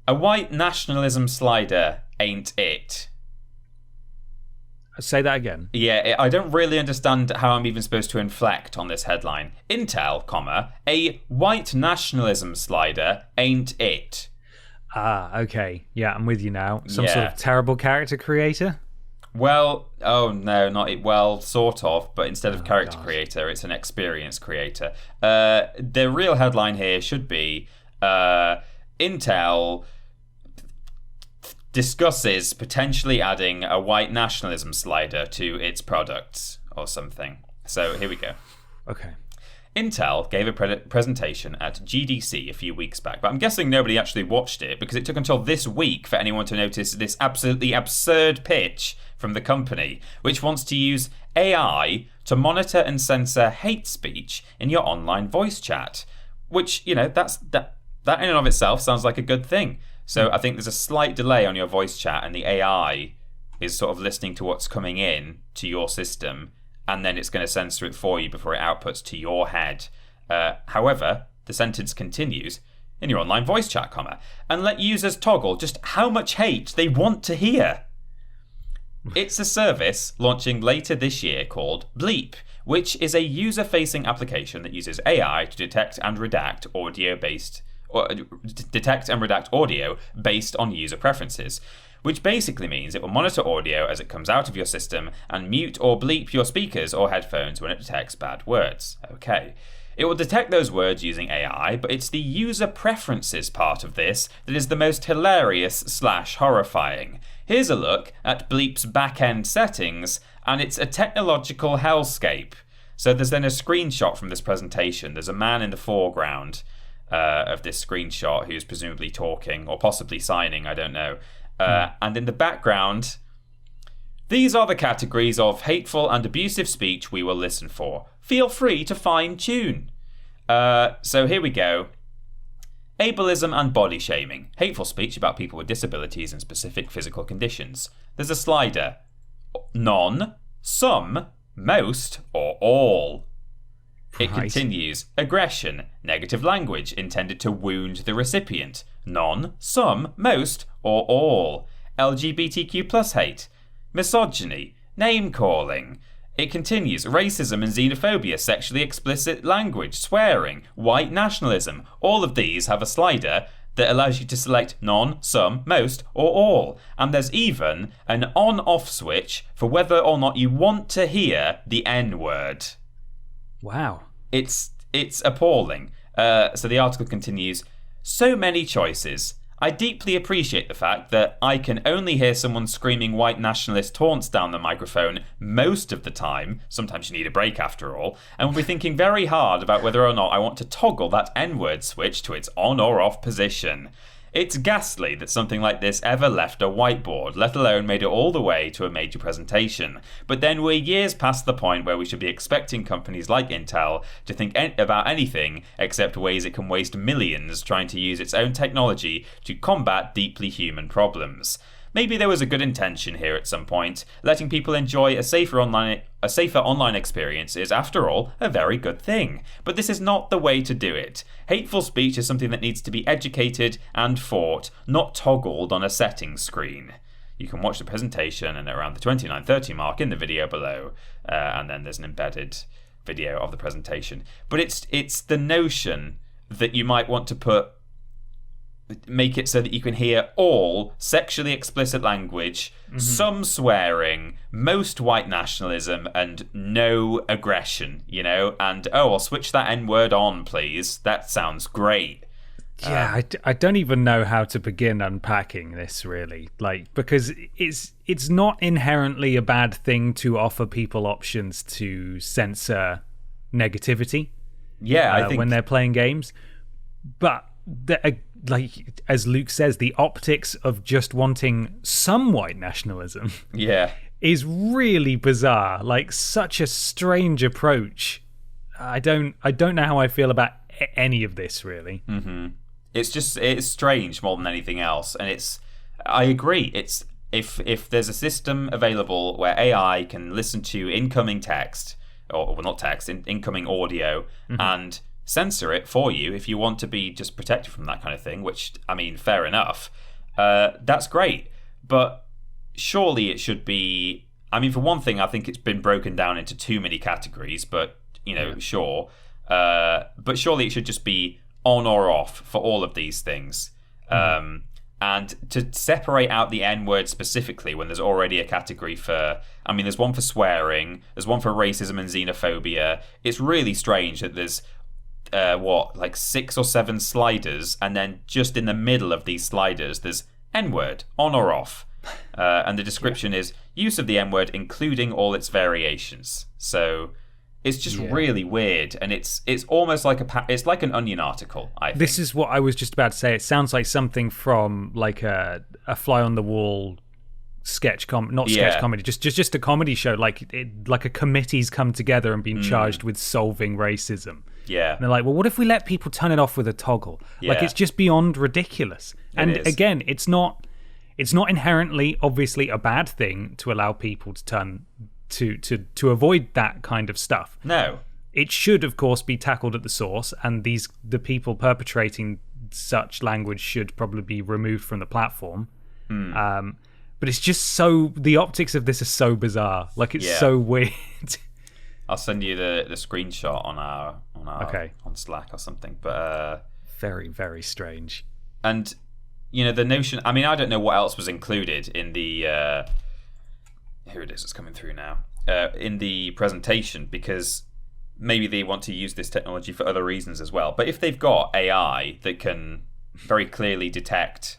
a white nationalism slider ain't it. Say that again. Yeah, I don't really understand how I'm even supposed to inflect on this headline. Intel, comma, a white nationalism slider ain't it. Ah, okay. Yeah, I'm with you now. Some sort of terrible character creator? Well, oh no, not it. Well, sort of, but instead of character creator, it's an experience creator. The real headline here should be Intel discusses potentially adding a white nationalism slider to its products or something. So here we go. Okay. Intel gave a presentation at GDC a few weeks back, but I'm guessing nobody actually watched it because it took until this week for anyone to notice this absolutely absurd pitch from the company, which wants to use AI to monitor and censor hate speech in your online voice chat, which, you know, that in and of itself sounds like a good thing. So I think there's a slight delay on your voice chat, and the AI is sort of listening to what's coming in to your system, and then it's going to censor it for you before it outputs to your head. However, the sentence continues, in your online voice chat, comma, and let users toggle just how much hate they want to hear. It's a service launching later this year called Bleep, which is a user-facing application that uses AI to detect and redact audio based on user preferences, which basically means it will monitor audio as it comes out of your system and mute or bleep your speakers or headphones when it detects bad words. Okay. It will detect those words using AI, but it's the user preferences part of this that is the most hilarious/horrifying. Here's a look at Bleep's back-end settings, and it's a technological hellscape. So there's then a screenshot from this presentation. There's a man in the foreground of this screenshot who's presumably talking or possibly signing, I don't know. And in the background, these are the categories of hateful and abusive speech we will listen for. Feel free to fine-tune. So here we go. Ableism and body shaming. Hateful speech about people with disabilities and specific physical conditions. There's a slider. None, some, most, or all. It continues. Aggression, negative language intended to wound the recipient. None, some, most, or all. LGBTQ plus hate. Misogyny, name-calling. It continues. Racism and xenophobia, sexually explicit language, swearing, white nationalism. All of these have a slider that allows you to select none, some, most, or all. And there's even an on-off switch for whether or not you want to hear the N-word. Wow. It's appalling. So the article continues. So many choices. I deeply appreciate the fact that I can only hear someone screaming white nationalist taunts down the microphone most of the time. Sometimes you need a break after all. And will be thinking very hard about whether or not I want to toggle that N-word switch to its on or off position. It's ghastly that something like this ever left a whiteboard, let alone made it all the way to a major presentation. But then we're years past the point where we should be expecting companies like Intel to think about anything except ways it can waste millions trying to use its own technology to combat deeply human problems. Maybe there was a good intention here at some point. Letting people enjoy a safer online experience is, after all, a very good thing. But this is not the way to do it. Hateful speech is something that needs to be educated and fought, not toggled on a settings screen. You can watch the presentation and around the 29:30 mark in the video below, and then there's an embedded video of the presentation. But it's the notion that you might want to make it so that you can hear all sexually explicit language, some swearing, most white nationalism, and no aggression, you know? And, I'll switch that N-word on, please. That sounds great. Yeah, I don't even know how to begin unpacking this, really. Because it's not inherently a bad thing to offer people options to censor negativity. Yeah, I think... when they're playing games. But... as Luke says, the optics of just wanting some white nationalism is really bizarre. Such a strange approach I don't know how I feel about any of this really. Mm-hmm. It's strange more than anything else, and I agree. It's if there's a system available where AI can listen to incoming text, or well, not text, incoming audio, and censor it for you if you want to be just protected from that kind of thing, which, I mean, fair enough. That's great. But surely it should be... I mean, for one thing, I think it's been broken down into too many categories, but, sure. But surely it should just be on or off for all of these things. And to separate out the N-word specifically when there's already a category for... I mean, there's one for swearing, there's one for racism and xenophobia. It's really strange that there's, 6 or 7 sliders, and then just in the middle of these sliders, there's N-word, on or off. And the description is use of the N-word, including all its variations. So... it's just really weird, and it's almost like it's like an Onion article, I think. This is what I was just about to say. It sounds like something from like a fly on the wall sketch comedy, just a comedy show. Like a committee's come together and been charged with solving racism. Yeah, and they're like, well, what if we let people turn it off with a toggle? Yeah. Like, it's just beyond ridiculous. And again, it's not inherently obviously a bad thing to allow people to turn. To avoid that kind of stuff. No. It should, of course, be tackled at the source, and the people perpetrating such language should probably be removed from the platform. But it's just the optics of this are so bizarre. Like, it's so weird. I'll send you the screenshot on our on Slack or something. But very, very strange. And the notion. I mean, I don't know what else was included in the. Here it is, it's coming through now. In the presentation, because maybe they want to use this technology for other reasons as well. But if they've got AI that can very clearly detect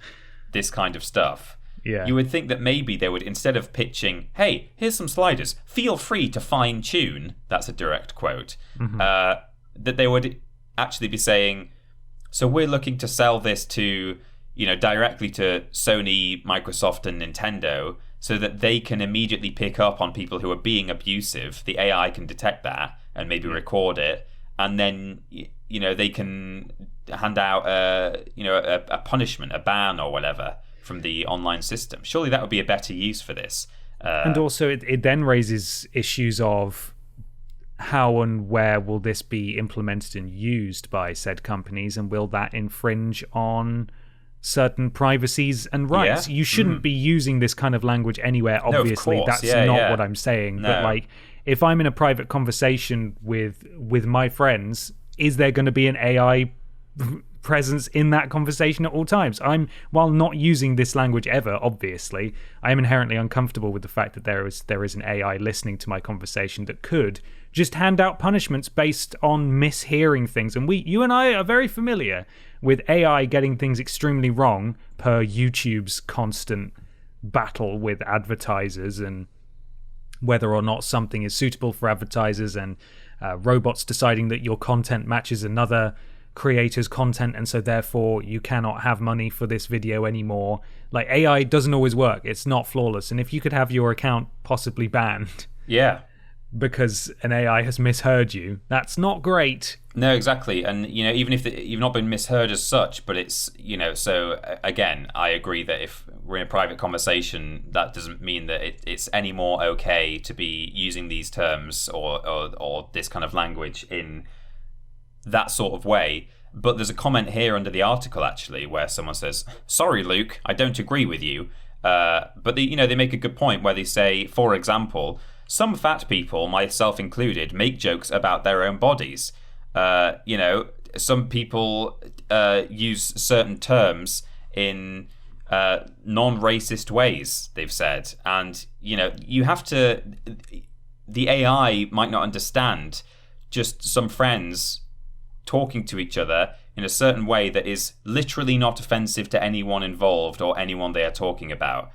this kind of stuff, you would think that maybe they would, instead of pitching, hey, here's some sliders, feel free to fine tune, that's a direct quote, that they would actually be saying, so we're looking to sell this to, directly to Sony, Microsoft, and Nintendo, so that they can immediately pick up on people who are being abusive. The AI can detect that and maybe record it, and then they can hand out a punishment, a ban or whatever from the online system. Surely that would be a better use for this. And also, it then raises issues of how and where will this be implemented and used by said companies, and will that infringe on certain privacies and rights? You shouldn't be using this kind of language anywhere, obviously. No, that's not what I'm saying. No. But like, if I'm in a private conversation with my friends, is there going to be an AI presence in that conversation at all times? While not using this language ever, obviously, I am inherently uncomfortable with the fact that there is an AI listening to my conversation that could just hand out punishments based on mishearing things. And you and I are very familiar with AI getting things extremely wrong per YouTube's constant battle with advertisers and whether or not something is suitable for advertisers, and robots deciding that your content matches another creator's content, and so therefore you cannot have money for this video anymore. Like, AI doesn't always work. It's not flawless. And if you could have your account possibly banned because an AI has misheard you, that's not great. No, exactly. And even if you've not been misheard as such, but it's so again, I agree that if we're in a private conversation, that doesn't mean that it's any more okay to be using these terms or this kind of language in that sort of way. But there's a comment here under the article actually where someone says, sorry Luke, I don't agree with you, but they make a good point where they say, for example, some fat people, myself included, make jokes about their own bodies. Some people use certain terms in non-racist ways, they've said, and you have to, the AI might not understand just some friends talking to each other in a certain way that is literally not offensive to anyone involved or anyone they are talking about.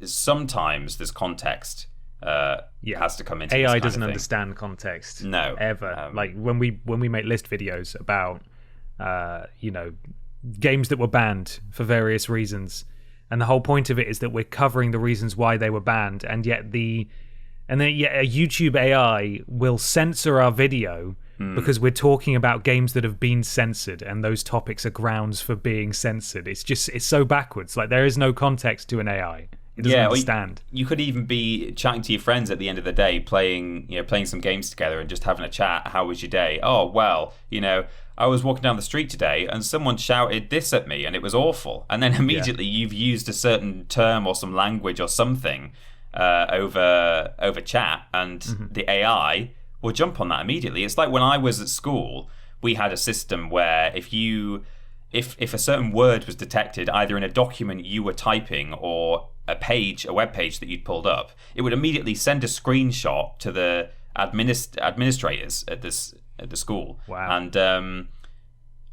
Sometimes there's context has to come into AI this kind doesn't of thing. understand context. No, ever. Like when we make list videos about games that were banned for various reasons, and the whole point of it is that we're covering the reasons why they were banned, and yet a YouTube AI will censor our video because we're talking about games that have been censored, and those topics are grounds for being censored. It's so backwards. Like, there is no context to an AI. It doesn't understand. You could even be chatting to your friends at the end of the day, playing some games together and just having a chat. How was your day? Oh, well, I was walking down the street today and someone shouted this at me and it was awful. And then immediately you've used a certain term or some language or something over chat, and the AI will jump on that immediately. It's like when I was at school, we had a system where if a certain word was detected either in a document you were typing or a web page that you'd pulled up, it would immediately send a screenshot to the administrators at the school. Wow. And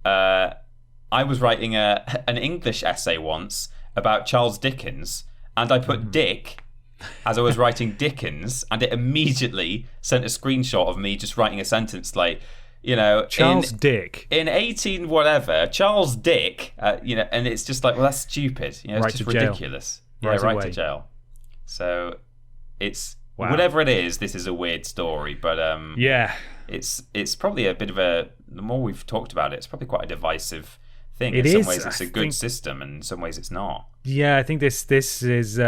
I was writing an English essay once about Charles Dickens, and I put Dick as I was writing Dickens, and it immediately sent a screenshot of me just writing a sentence like, Charles Dick in 18 whatever, Charles Dick, and it's just like, well, that's stupid. It's just ridiculous. Right to jail. So it's whatever it is. This is a weird story, but it's probably a bit of the more we've talked about it, it's probably quite a divisive thing. In some ways, it's a good system, and in some ways, it's not. Yeah, I think this is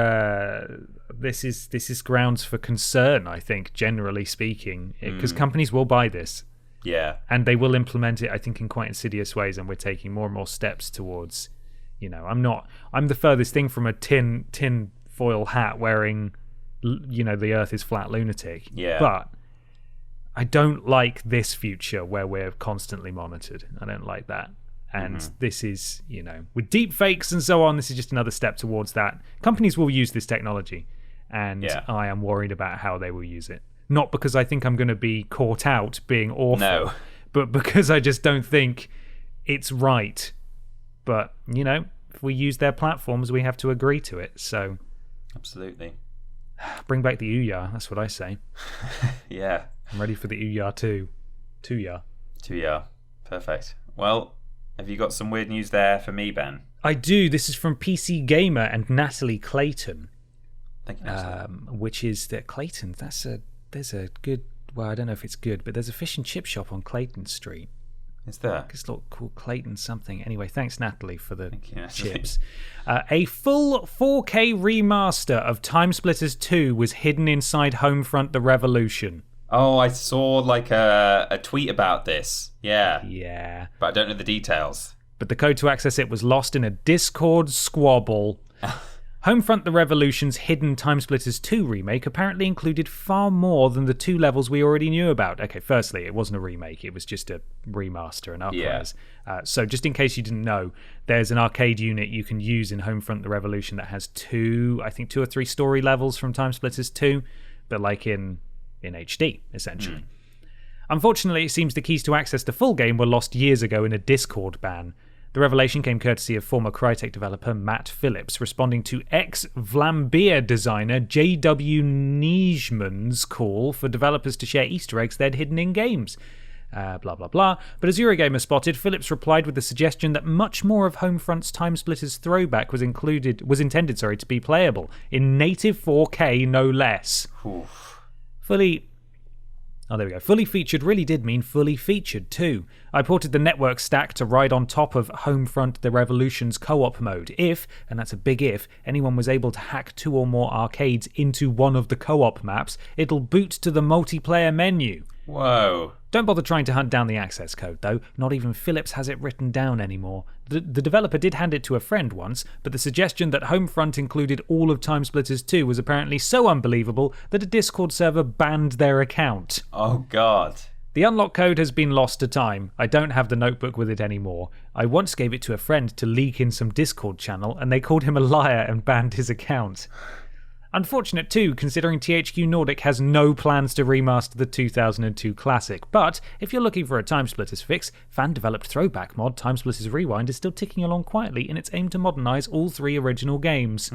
grounds for concern. I think, generally speaking, because companies will buy this. Yeah, and they will implement it, I think, in quite insidious ways, and we're taking more and more steps towards. I'm the furthest thing from a tin foil hat wearing, the Earth is flat lunatic. Yeah, but I don't like this future where we're constantly monitored. I don't like that. And this is, with deep fakes and so on, this is just another step towards that. Companies will use this technology, and I am worried about how they will use it. Not because I think I'm going to be caught out being awful, but because I just don't think it's right. But, if we use their platforms, we have to agree to it. So, absolutely. Bring back the Ouya, that's what I say. Yeah. I'm ready for the Ouya too. Tuya. Perfect. Well, have you got some weird news there for me, Ben? I do. This is from PC Gamer and Natalie Clayton. Thank you, Natalie. Which is that Clayton, there's a good, well, I don't know if it's good, but there's a fish and chip shop on Clayton Street. Is there? It's called Clayton something. Anyway, thanks, Natalie, for the chips. A full 4K remaster of Timesplitters 2 was hidden inside Homefront: The Revolution. Oh, I saw a tweet about this. Yeah. Yeah. But I don't know the details. But the code to access it was lost in a Discord squabble. Homefront: The Revolution's hidden Timesplitters 2 remake apparently included far more than the 2 levels we already knew about. Okay, firstly, it wasn't a remake, it was just a remaster and uprise. Yeah. So just in case you didn't know, there's an arcade unit you can use in Homefront: The Revolution that has 2 or 3 story levels from Timesplitters 2, but like in HD, essentially. Unfortunately, it seems the keys to access the full game were lost years ago in a Discord ban. The revelation came courtesy of former Crytek developer Matt Phillips, responding to ex-Vlambeer designer J.W. Nijman's call for developers to share Easter eggs they'd hidden in games. Blah, blah, blah. But as Eurogamer spotted, Phillips replied with the suggestion that much more of Homefront's Timesplitters throwback was intended to be playable, in native 4K no less. Oof. Fully featured really did mean fully featured too. I ported the network stack to ride on top of Homefront: The Revolution's co-op mode. If, and that's a big if, anyone was able to hack 2 or more arcades into one of the co-op maps, it'll boot to the multiplayer menu. Whoa. Don't bother trying to hunt down the access code, though. Not even Phillips has it written down anymore. The developer did hand it to a friend once, but the suggestion that Homefront included all of Timesplitters 2 was apparently so unbelievable that a Discord server banned their account. Oh, God. The unlock code has been lost to time. I don't have the notebook with it anymore. I once gave it to a friend to leak in some Discord channel, and they called him a liar and banned his account. Unfortunate too, considering THQ Nordic has no plans to remaster the 2002 classic. But if you're looking for a Timesplitters fix, fan-developed throwback mod Timesplitters Rewind is still ticking along quietly in its aim to modernise all 3 original games.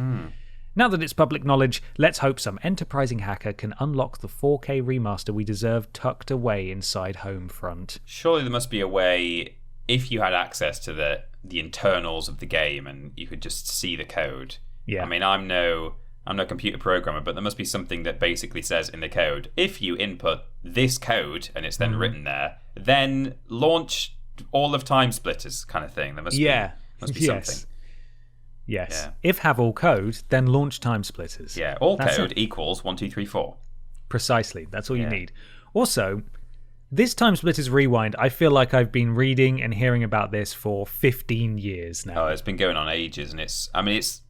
Now that it's public knowledge, let's hope some enterprising hacker can unlock the 4K remaster we deserve tucked away inside Homefront. Surely there must be a way, if you had access to the internals of the game and you could just see the code. Yeah. I mean, I'm no I'm no computer programmer, but there must be something that basically says in the code, if you input this code and it's then written there, then launch all of Timesplitters kind of thing. There must be something. Yes. Yeah. If have all code, then launch Timesplitters. Yeah, all code equals 1, 2, 3, 4. Precisely. That's all you need. Also, this Timesplitters Rewind, I feel like I've been reading and hearing about this for 15 years now. Oh, it's been going on ages, and it's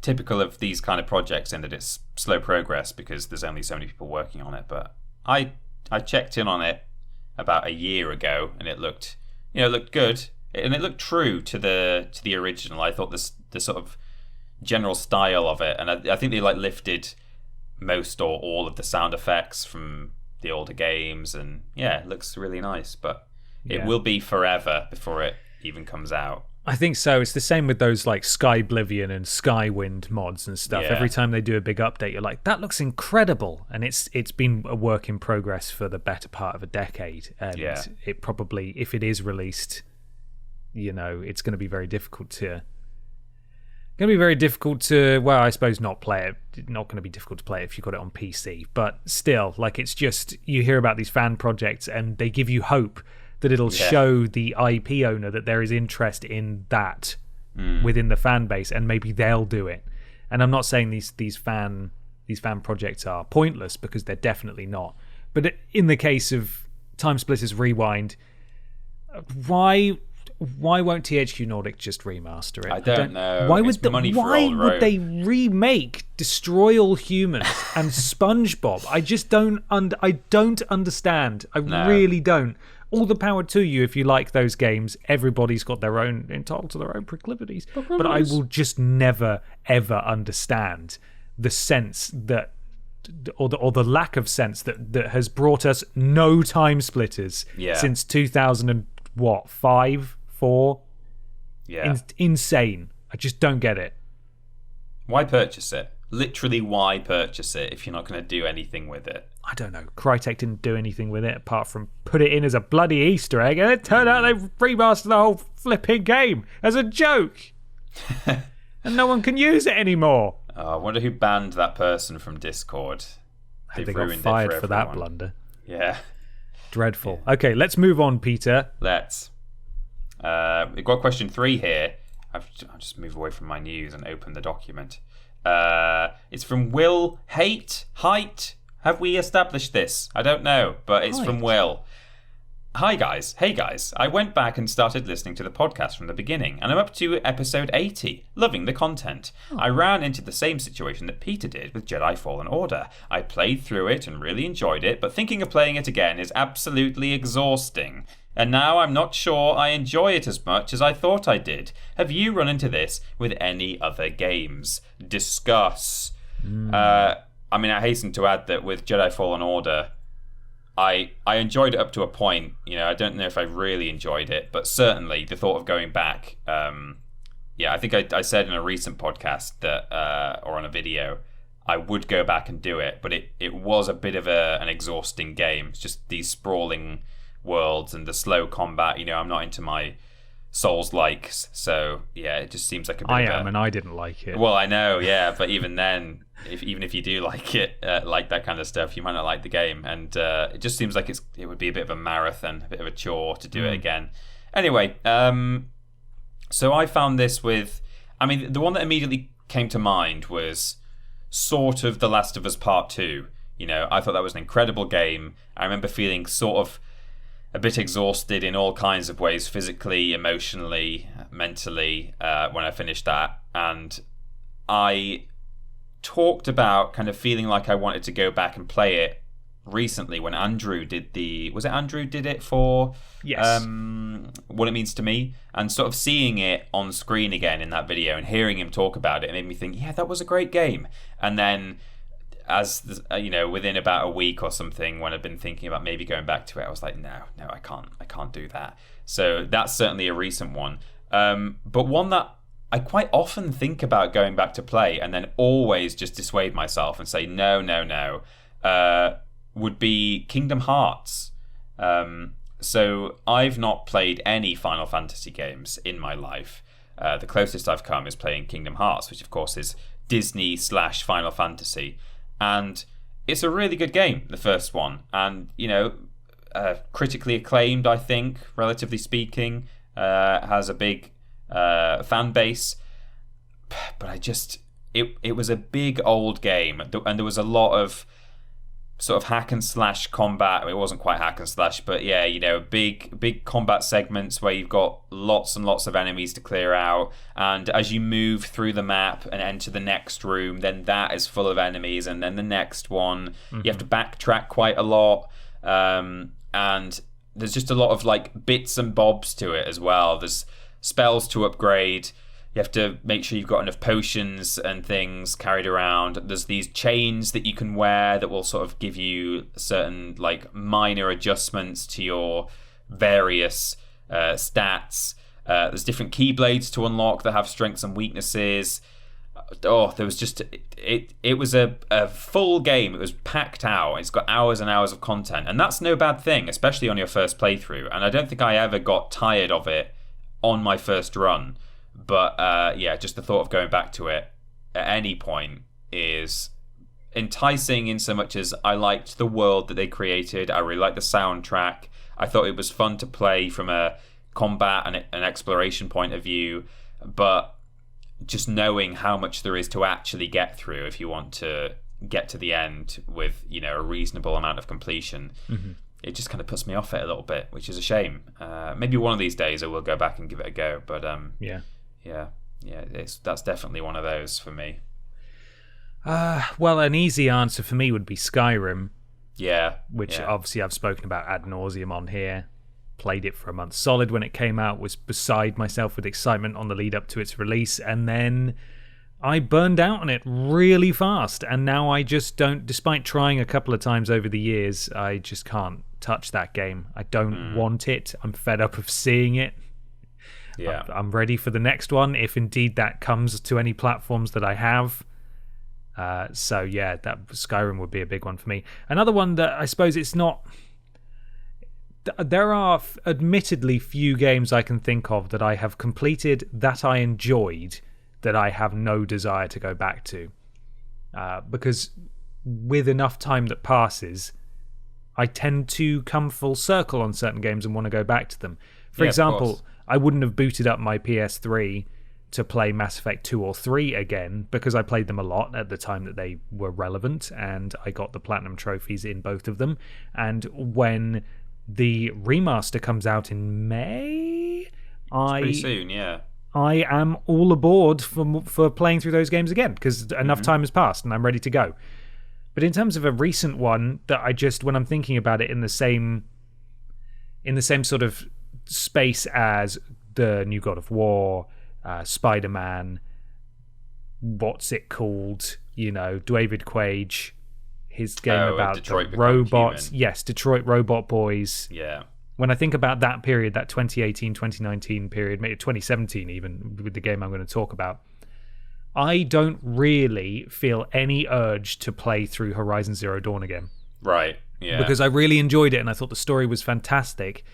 typical of these kind of projects in that it's slow progress because there's only so many people working on it. But I checked in on it about a year ago, and it looked good, and it looked true to the original. I thought the sort of general style of it, and I think they lifted most or all of the sound effects from the older games, and it looks really nice. But it will be forever before it even comes out. I think so. It's the same with those Skyblivion and Skywind mods and stuff. Every time they do a big update, you're like, that looks incredible. And it's been a work in progress for the better part of a decade. And it probably, if it is released, it's going to be very difficult to... well, I suppose not play it. Not going to be difficult to play it if you've got it on PC. But still, it's just, you hear about these fan projects and they give you hope that it'll show the IP owner that there is interest in that within the fan base, and maybe they'll do it. And I'm not saying these fan projects are pointless, because they're definitely not. But in the case of Timesplitters Rewind, why won't THQ Nordic just remaster it? I don't know. Why would they remake Destroy All Humans and SpongeBob? I just don't understand. I really don't. All the power to you if you like those games. Everybody's got their own, entitled to their own proclivities. But I will just never, ever understand the sense that, or the lack of sense that has brought us no Timesplitters since 2005, 4. Yeah, insane. I just don't get it. Why purchase it? Literally, why purchase it if you're not going to do anything with it? I don't know. Crytek didn't do anything with it apart from put it in as a bloody Easter egg, and it turned out they remastered the whole flipping game as a joke. And no one can use it anymore. Oh, I wonder who banned that person from Discord. They got fired for that blunder. Yeah. Dreadful. Yeah. Okay, let's move on, Peter. Let's. We've got question 3 here. I'll just move away from my news and open the document. It's from Will Height. Have we established this? I don't know, but it's from Will. Hi guys. Hey guys. I went back and started listening to the podcast from the beginning, and I'm up to episode 80. Loving the content. I ran into the same situation that Peter did with Jedi Fallen Order. I played through it and really enjoyed it, but thinking of playing it again is absolutely exhausting. And now I'm not sure I enjoy it as much as I thought I did. Have you run into this with any other games? Discuss. I hasten to add that with Jedi Fallen Order, I enjoyed it up to a point. I don't know if I really enjoyed it, but certainly the thought of going back. I think I said in a recent podcast that, or on a video, I would go back and do it, but it was a bit of an exhausting game. It's just these sprawling worlds and the slow combat. I'm not into my Souls likes, so it just seems like a bit and I didn't like it. Well, I know, but even then, even if you do like it, like that kind of stuff, you might not like the game, and it just seems like it would be a bit of a marathon, a bit of a chore to do it again. Anyway, so I found this with, the one that immediately came to mind was sort of The Last of Us Part 2. I thought that was an incredible game. I remember feeling sort of a bit exhausted in all kinds of ways, physically, emotionally, mentally, when I finished that. And I talked about kind of feeling like I wanted to go back and play it recently when Andrew did Andrew did it for What It Means to Me, and sort of seeing it on screen again in that video and hearing him talk about it made me think, that was a great game. And then as within about a week or something, when I've been thinking about maybe going back to it, I was like, no, I can't do that. So that's certainly a recent one, but one that I quite often think about going back to play and then always just dissuade myself and say no, would be Kingdom Hearts. So I've not played any Final Fantasy games in my life. The closest I've come is playing Kingdom Hearts, which of course is Disney/Final Fantasy. And it's a really good game, the first one. And, critically acclaimed, I think, relatively speaking. Has a big fan base. But it was a big old game. And there was a lot of sort of hack and slash combat. It wasn't quite hack and slash, but yeah, big combat segments where you've got lots and lots of enemies to clear out, and as you move through the map and enter the next room, then that is full of enemies, and then the next one, you have to backtrack quite a lot, and there's just a lot of like bits and bobs to it as well. There's spells to upgrade. You have to make sure you've got enough potions and things carried around. There's these chains that you can wear that will sort of give you certain like minor adjustments to your various stats. There's different keyblades to unlock that have strengths and weaknesses. There was just it was a full game. It was packed out. It's got hours and hours of content, and that's no bad thing, especially on your first playthrough. And I don't think I ever got tired of it on my first run. But just the thought of going back to it at any point is enticing, in so much as I liked the world that they created. I really liked the soundtrack. I thought it was fun to play from a combat and an exploration point of view. But just knowing how much there is to actually get through if you want to get to the end with a reasonable amount of completion, it just kind of puts me off it a little bit, which is a shame. Maybe one of these days I will go back and give it a go. But that's definitely one of those for me. Well, an easy answer for me would be Skyrim. Yeah. Which obviously I've spoken about ad nauseum on here. Played it for a month solid when it came out, was beside myself with excitement on the lead up to its release, and then I burned out on it really fast, and now I just don't, despite trying a couple of times over the years, I just can't touch that game. I don't want it. I'm fed up of seeing it. Yeah, I'm ready for the next one, if indeed that comes to any platforms that I have. That Skyrim would be a big one for me. Another one that I suppose it's not... There are admittedly few games I can think of that I have completed that I enjoyed that I have no desire to go back to. Because with enough time that passes, I tend to come full circle on certain games and want to go back to them. For example, I wouldn't have booted up my PS3 to play Mass Effect 2 or 3 again because I played them a lot at the time that they were relevant, and I got the Platinum trophies in both of them. And when the remaster comes out in May, pretty soon, yeah. I am all aboard for playing through those games again because enough time has passed and I'm ready to go. But in terms of a recent one that I just, when I'm thinking about it in the same sort of space as the new God of War, Spider-Man, what's it called? David Quaid, his game about Detroit the robots. Human. Yes, Detroit Robot Boys. Yeah. When I think about that period, that 2018, 2019 period, maybe 2017 even, with the game I'm going to talk about, I don't really feel any urge to play through Horizon Zero Dawn again. Right, yeah. Because I really enjoyed it and I thought the story was fantastic.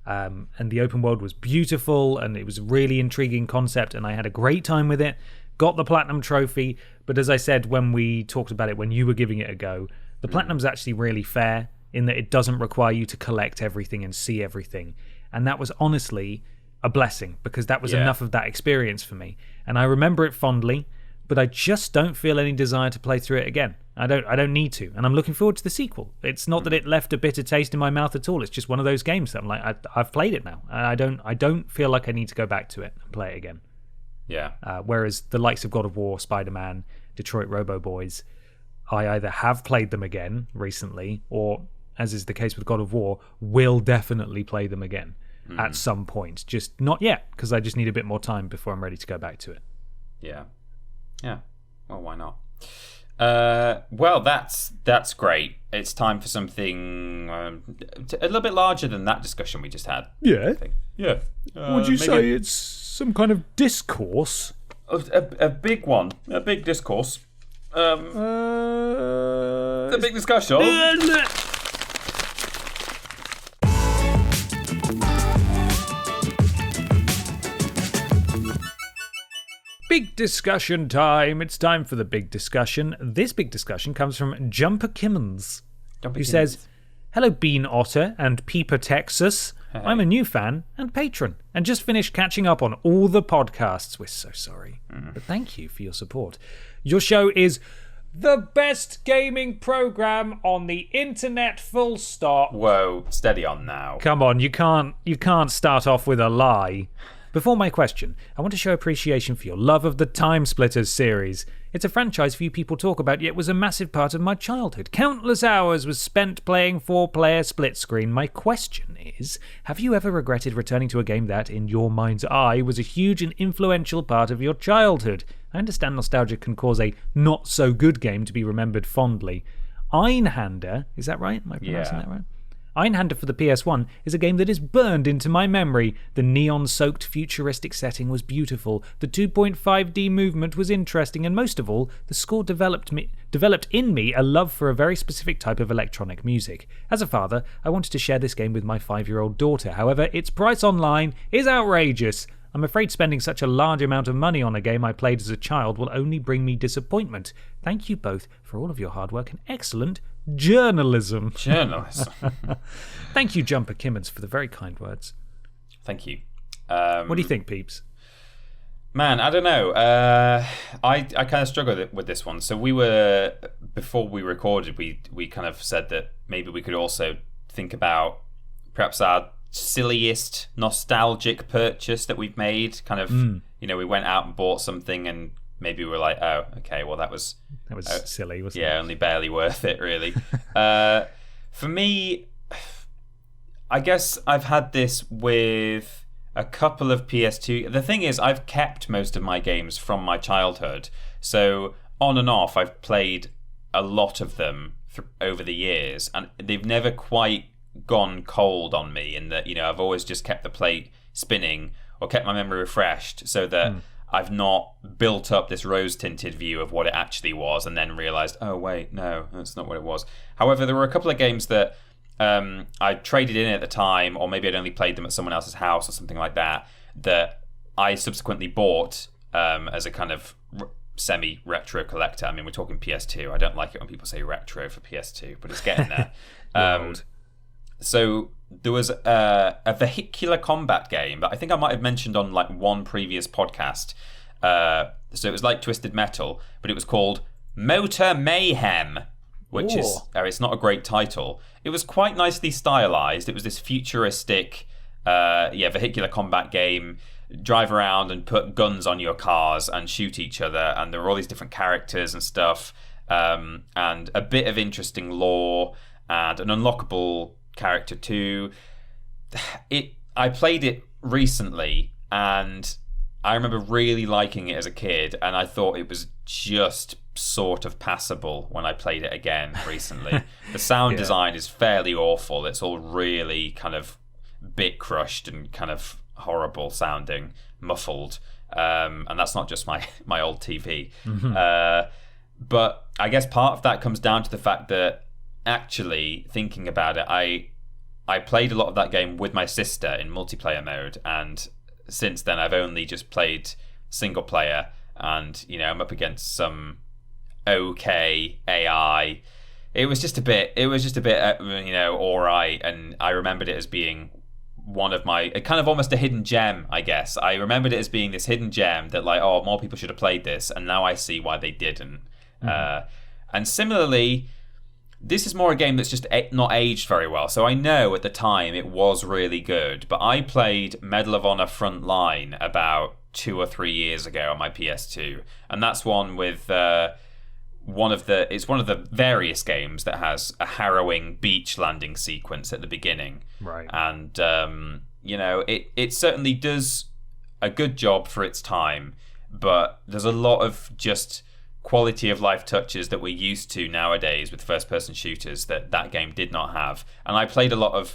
And the open world was beautiful and it was a really intriguing concept and I had a great time with it. Got the Platinum trophy, but as I said when we talked about it, when you were giving it a go, the Platinum's actually really fair in that it doesn't require you to collect everything and see everything. And that was honestly a blessing because that was enough of that experience for me. And I remember it fondly, but I just don't feel any desire to play through it again. I don't need to, and I'm looking forward to the sequel. It's not that it left a bitter taste in my mouth at all. It's just one of those games that I'm like, I've played it now, and I don't feel like I need to go back to it and play it again. Yeah. Whereas the likes of God of War, Spider-Man, Detroit Robo Boys, I either have played them again recently, or, as is the case with God of War, will definitely play them again at some point. Just not yet, because I just need a bit more time before I'm ready to go back to it. Yeah. Yeah. Well, why not? Well, that's great. It's time for something a little bit larger than that discussion we just had. Yeah. I think. Yeah. Would you say it's some kind of discourse? A big one. A big discourse. A big discussion. Big discussion time. It's time for the big discussion. This big discussion comes from Jumper Kimmons, who says, "Hello, Bean Otter and Peeper Texas. Hey. I'm a new fan and patron, and just finished catching up on all the podcasts. We're so sorry, but thank you for your support. Your show is the best gaming program on the internet, full stop." Whoa, steady on now. Come on, you can't start off with a lie. Before my question, I want to show appreciation for your love of the Timesplitters series. It's a franchise few people talk about, yet was a massive part of my childhood. Countless hours was spent playing 4-player split screen. My question is, have you ever regretted returning to a game that, in your mind's eye, was a huge and influential part of your childhood? I understand nostalgia can cause a not-so-good game to be remembered fondly. Einhander, is that right? Am I pronouncing that right? Einhander for the PS1 is a game that is burned into my memory. The neon-soaked futuristic setting was beautiful, the 2.5D movement was interesting, and most of all, the score developed in me a love for a very specific type of electronic music. As a father, I wanted to share this game with my 5-year-old daughter. However, its price online is outrageous. I'm afraid spending such a large amount of money on a game I played as a child will only bring me disappointment. Thank you both for all of your hard work and excellent journalism. Thank you, Jumper Kimmons, for the very kind words. Thank you. What do you think, peeps? Man, I don't know. I kind of struggled with this one. So before we recorded, we kind of said that maybe we could also think about perhaps our silliest nostalgic purchase that we've made. Kind of, we went out and bought something and maybe we're like, oh, okay, well that was silly, wasn't it? Yeah, only barely worth it, really. For me, I guess I've had this with a couple of PS2. The thing is, I've kept most of my games from my childhood, so on and off, I've played a lot of them over the years, and they've never quite gone cold on me in that, I've always just kept the plate spinning or kept my memory refreshed so that I've not built up this rose-tinted view of what it actually was and then realised, oh wait, no, that's not what it was. However, there were a couple of games that I traded in at the time, or maybe I'd only played them at someone else's house or something like that, that I subsequently bought as a kind of semi-retro collector. I mean, we're talking PS2. I don't like it when people say retro for PS2, but it's getting there. So there was a vehicular combat game that I think I might have mentioned on like one previous podcast. So it was like Twisted Metal, but it was called Motor Mayhem, which is it's not a great title. It was quite nicely stylized. It was this futuristic vehicular combat game. Drive around and put guns on your cars and shoot each other, and there were all these different characters and stuff, and a bit of interesting lore and an unlockable character too. I played it recently and I remember really liking it as a kid, and I thought it was just sort of passable when I played it again recently. The sound design is fairly awful. It's all really kind of bit crushed and kind of horrible sounding, muffled, and that's not just my old TV. But I guess part of that comes down to the fact that actually, thinking about it, I played a lot of that game with my sister in multiplayer mode, and since then I've only just played single player, and I'm up against some okay AI. It was just a bit alright, and I remembered it as being one of my kind of almost a hidden gem, I guess. I remembered it as being this hidden gem that more people should have played this, and now I see why they didn't. And similarly, this is more a game that's just not aged very well. So I know at the time it was really good, but I played Medal of Honor Frontline about 2 or 3 years ago on my PS2, and that's one with one of the various games that has a harrowing beach landing sequence at the beginning. Right. And it certainly does a good job for its time, but there's a lot of just quality of life touches that we're used to nowadays with first person shooters that game did not have. And I played a lot of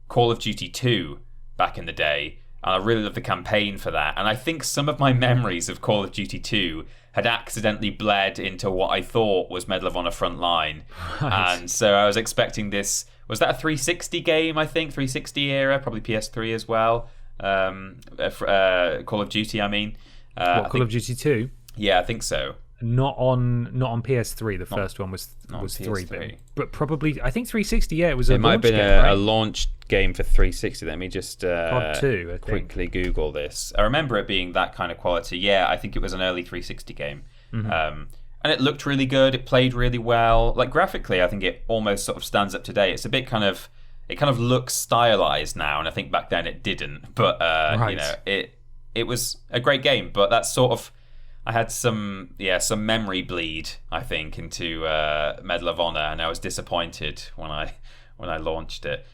Call of Duty 2 back in the day, and I really loved the campaign for that. And I think some of my memories of Call of Duty 2 had accidentally bled into what I thought was Medal of Honor Frontline. Right. And so I was expecting this. Was that a 360 game, I think? 360 era, probably PS3 as well. Call of Duty, I mean. Call of Duty 2? Yeah, I think so. Not on PS3. The first one was 3, but probably I think 360. Yeah, it was. It might have been a launch game for 360. Let me just COD 2, quickly Google this. I remember it being that kind of quality. Yeah, I think it was an early 360 game, and it looked really good. It played really well. Like graphically, I think it almost sort of stands up today. It's a bit kind of looks stylized now, and I think back then it didn't. But it was a great game. But that's sort of. I had some memory bleed, I think, into Medal of Honor, and I was disappointed when I launched it.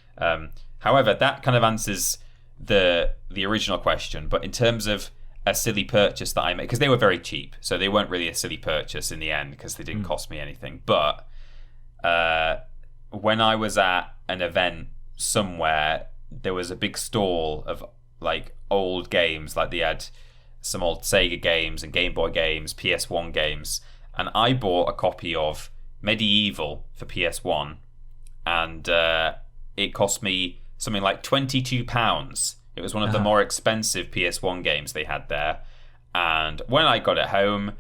However, that kind of answers the original question. But in terms of a silly purchase that I made, because they were very cheap, so they weren't really a silly purchase in the end because they didn't cost me anything. But when I was at an event somewhere, there was a big stall of like old games, like they had some old Sega games and Game Boy games, PS1 games, and I bought a copy of Medieval for PS1, and it cost me something like £22. It was one of the more expensive PS1 games they had there, and when I got it home,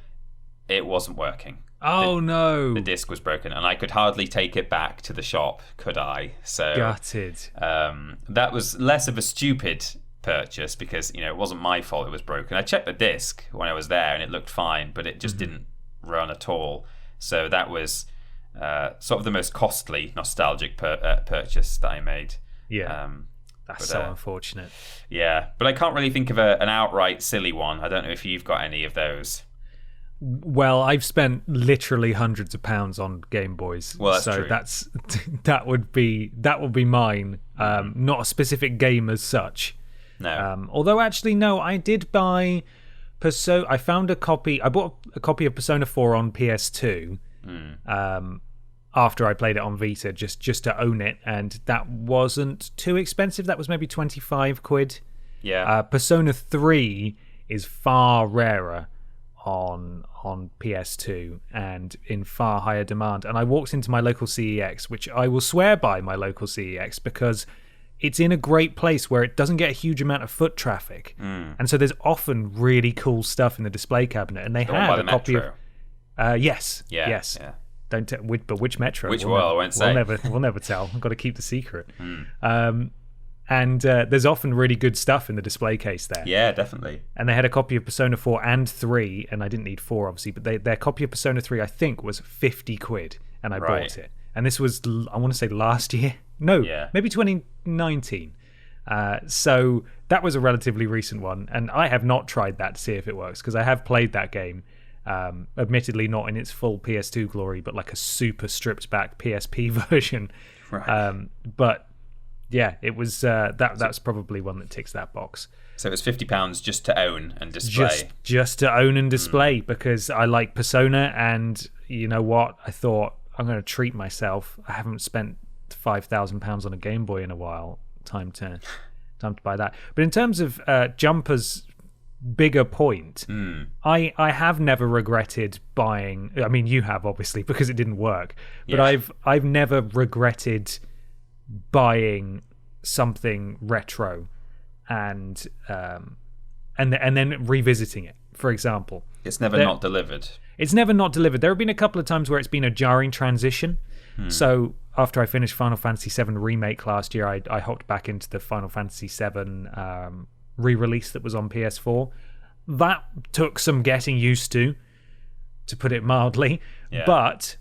it wasn't working. No! The disc was broken, and I could hardly take it back to the shop, could I? So gutted. That was less of a stupid purchase because it wasn't my fault it was broken. I checked the disc when I was there and it looked fine, but it just didn't run at all. So that was sort of the most costly nostalgic purchase that I made. That's so unfortunate. Yeah, but I can't really think of an outright silly one. I don't know if you've got any of those. Well, I've spent literally hundreds of pounds on Game Boys. Well, that's true. That would be mine. Not a specific game as such. No. Although actually, no, I did buy Persona. I bought a copy of Persona 4 on PS2 after I played it on Vita, just to own it, and that wasn't too expensive. That was maybe 25 quid. Yeah. Persona 3 is far rarer on PS2 and in far higher demand. And I walked into my local CEX, which I will swear by my local CEX because it's in a great place where it doesn't get a huge amount of foot traffic. And so there's often really cool stuff in the display cabinet. And they had a copy of... Yes. Yes. Yeah. But which Metro? I won't say. We'll never tell. I've got to keep the secret. And there's often really good stuff in the display case there. Yeah, definitely. And they had a copy of Persona 4 and 3, and I didn't need 4, obviously, but their copy of Persona 3, I think, was 50 quid, and I bought it. And this was, I want to say, last year. No, maybe 2019. So that was a relatively recent one, and I have not tried that to see if it works, because I have played that game, admittedly not in its full PS2 glory, but like a super stripped back PSP version. Right. But yeah, it was that's probably one that ticks that box. So it was £50 just to own and display. Just to own and display, because I like Persona, and you know what? I thought I'm going to treat myself. I haven't spent £5,000 on a Game Boy in a while. Time to buy that. But in terms of Jumper's bigger point, I have never regretted buying. I mean, you have obviously because it didn't work. But I've never regretted buying something retro and then revisiting it. For example, it's never not delivered. It's never not delivered. There have been a couple of times where it's been a jarring transition. So after I finished Final Fantasy VII Remake last year, I hopped back into the Final Fantasy VII re-release that was on PS4. That took some getting used to put it mildly. Yeah. But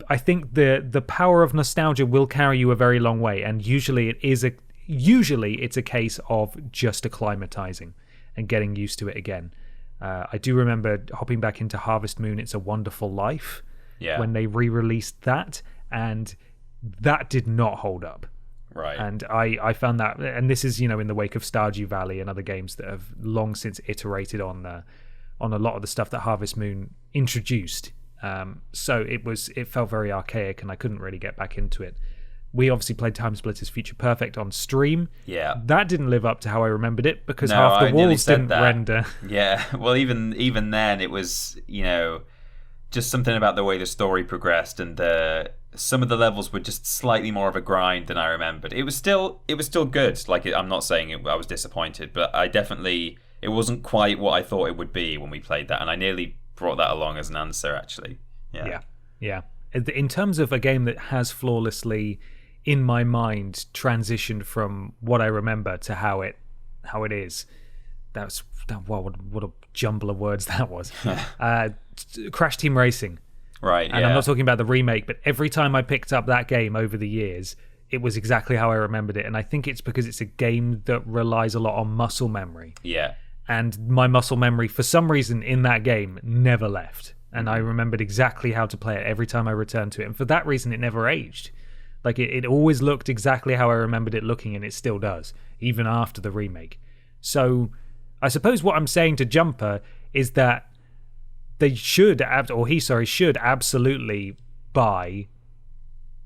I think the power of nostalgia will carry you a very long way, and usually it's a case of just acclimatizing and getting used to it again. I do remember hopping back into Harvest Moon, It's a Wonderful Life, when they re-released that, and that did not hold up. Right. And I found that, and this is, in the wake of Stardew Valley and other games that have long since iterated on a lot of the stuff that Harvest Moon introduced. So it felt very archaic, and I couldn't really get back into it. We obviously played Timesplitters Future Perfect on stream. Yeah. That didn't live up to how I remembered it, because half the walls didn't render. Yeah. Well, even then, it was, just something about the way the story progressed, and some of the levels were just slightly more of a grind than I remembered. It was still good. Like, I'm not saying I was disappointed, but I definitely it wasn't quite what I thought it would be when we played that, and I nearly brought that along as an answer, actually. Yeah. In terms of a game that has flawlessly, in my mind, transitioned from what I remember to how it is, what a jumble of words that was. Crash Team Racing. Right, and I'm not talking about the remake, but every time I picked up that game over the years, it was exactly how I remembered it. And I think it's because it's a game that relies a lot on muscle memory. Yeah. And my muscle memory, for some reason, in that game, never left. And I remembered exactly how to play it every time I returned to it. And for that reason, it never aged. Like, it always looked exactly how I remembered it looking, and it still does, even after the remake. So I suppose what I'm saying to Jumper is that they should absolutely buy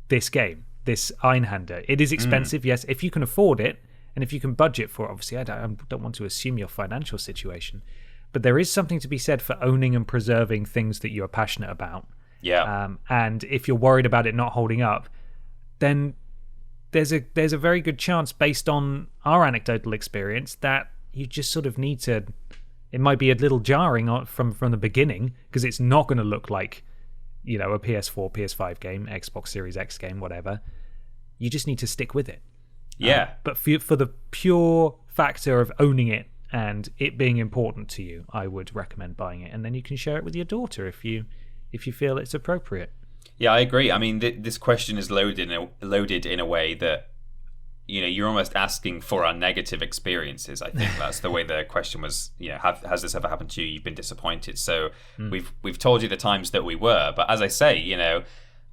this game, this Einhander. It is expensive, yes. If you can afford it, and if you can budget for it, obviously, I don't want to assume your financial situation, but there is something to be said for owning and preserving things that you are passionate about. Yeah. And if you're worried about it not holding up, then there's a very good chance, based on our anecdotal experience, that you just sort of need to. It might be a little jarring from the beginning, because it's not going to look like, a PS4, PS5 game, Xbox Series X game, whatever. You just need to stick with it. Yeah. But for the pure factor of owning it and it being important to you, I would recommend buying it, and then you can share it with your daughter if you feel it's appropriate. Yeah, I agree. I mean, this question is loaded in a way that, you're almost asking for our negative experiences. I think that's the way the question was. Has this ever happened to you? You've been disappointed. So we've told you the times that we were, but as I say,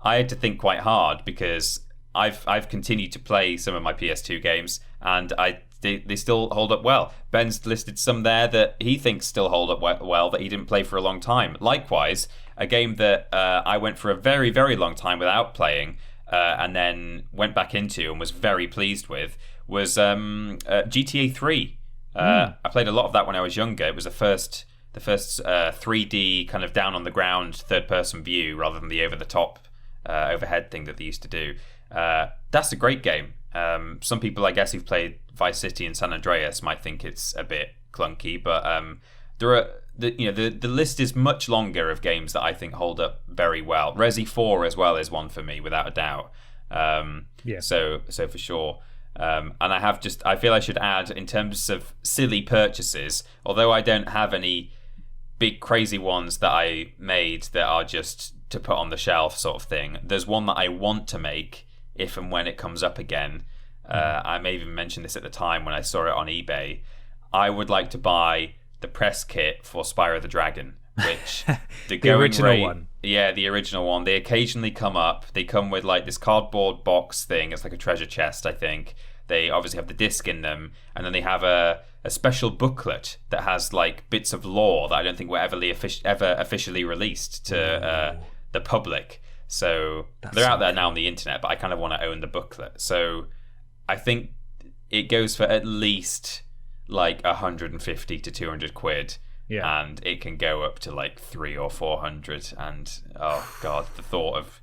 I had to think quite hard, because I've continued to play some of my PS2 games, and they still hold up well. Ben's listed some there that he thinks still hold up well that he didn't play for a long time. Likewise, a game that I went for a very, very long time without playing, and then went back into and was very pleased with, was GTA 3. I played a lot of that when I was younger. It was the first 3D kind of down on the ground third-person view rather than the over-the-top overhead thing that they used to do. That's a great game. Some people, I guess, who've played Vice City and San Andreas might think it's a bit clunky, but there are the list is much longer of games that I think hold up very well. Resi 4 as well is one for me, without a doubt. So for sure. And I feel I should add, in terms of silly purchases, although I don't have any big crazy ones that I made that are just to put on the shelf sort of thing, there's one that I want to make if and when it comes up again. I may even mention this at the time when I saw it on eBay. I would like to buy the press kit for Spyro the Dragon, which the original one. Yeah, the original one. They occasionally come up. They come with like this cardboard box thing. It's like a treasure chest, I think. They obviously have the disc in them, and then they have a special booklet that has like bits of lore that I don't think were ever officially released to the public. So they're out there now on the internet, but I kind of want to own the booklet. So I think it goes for at least like 150 to 200 quid. Yeah. And it can go up to like 300 or 400. And oh god, the thought of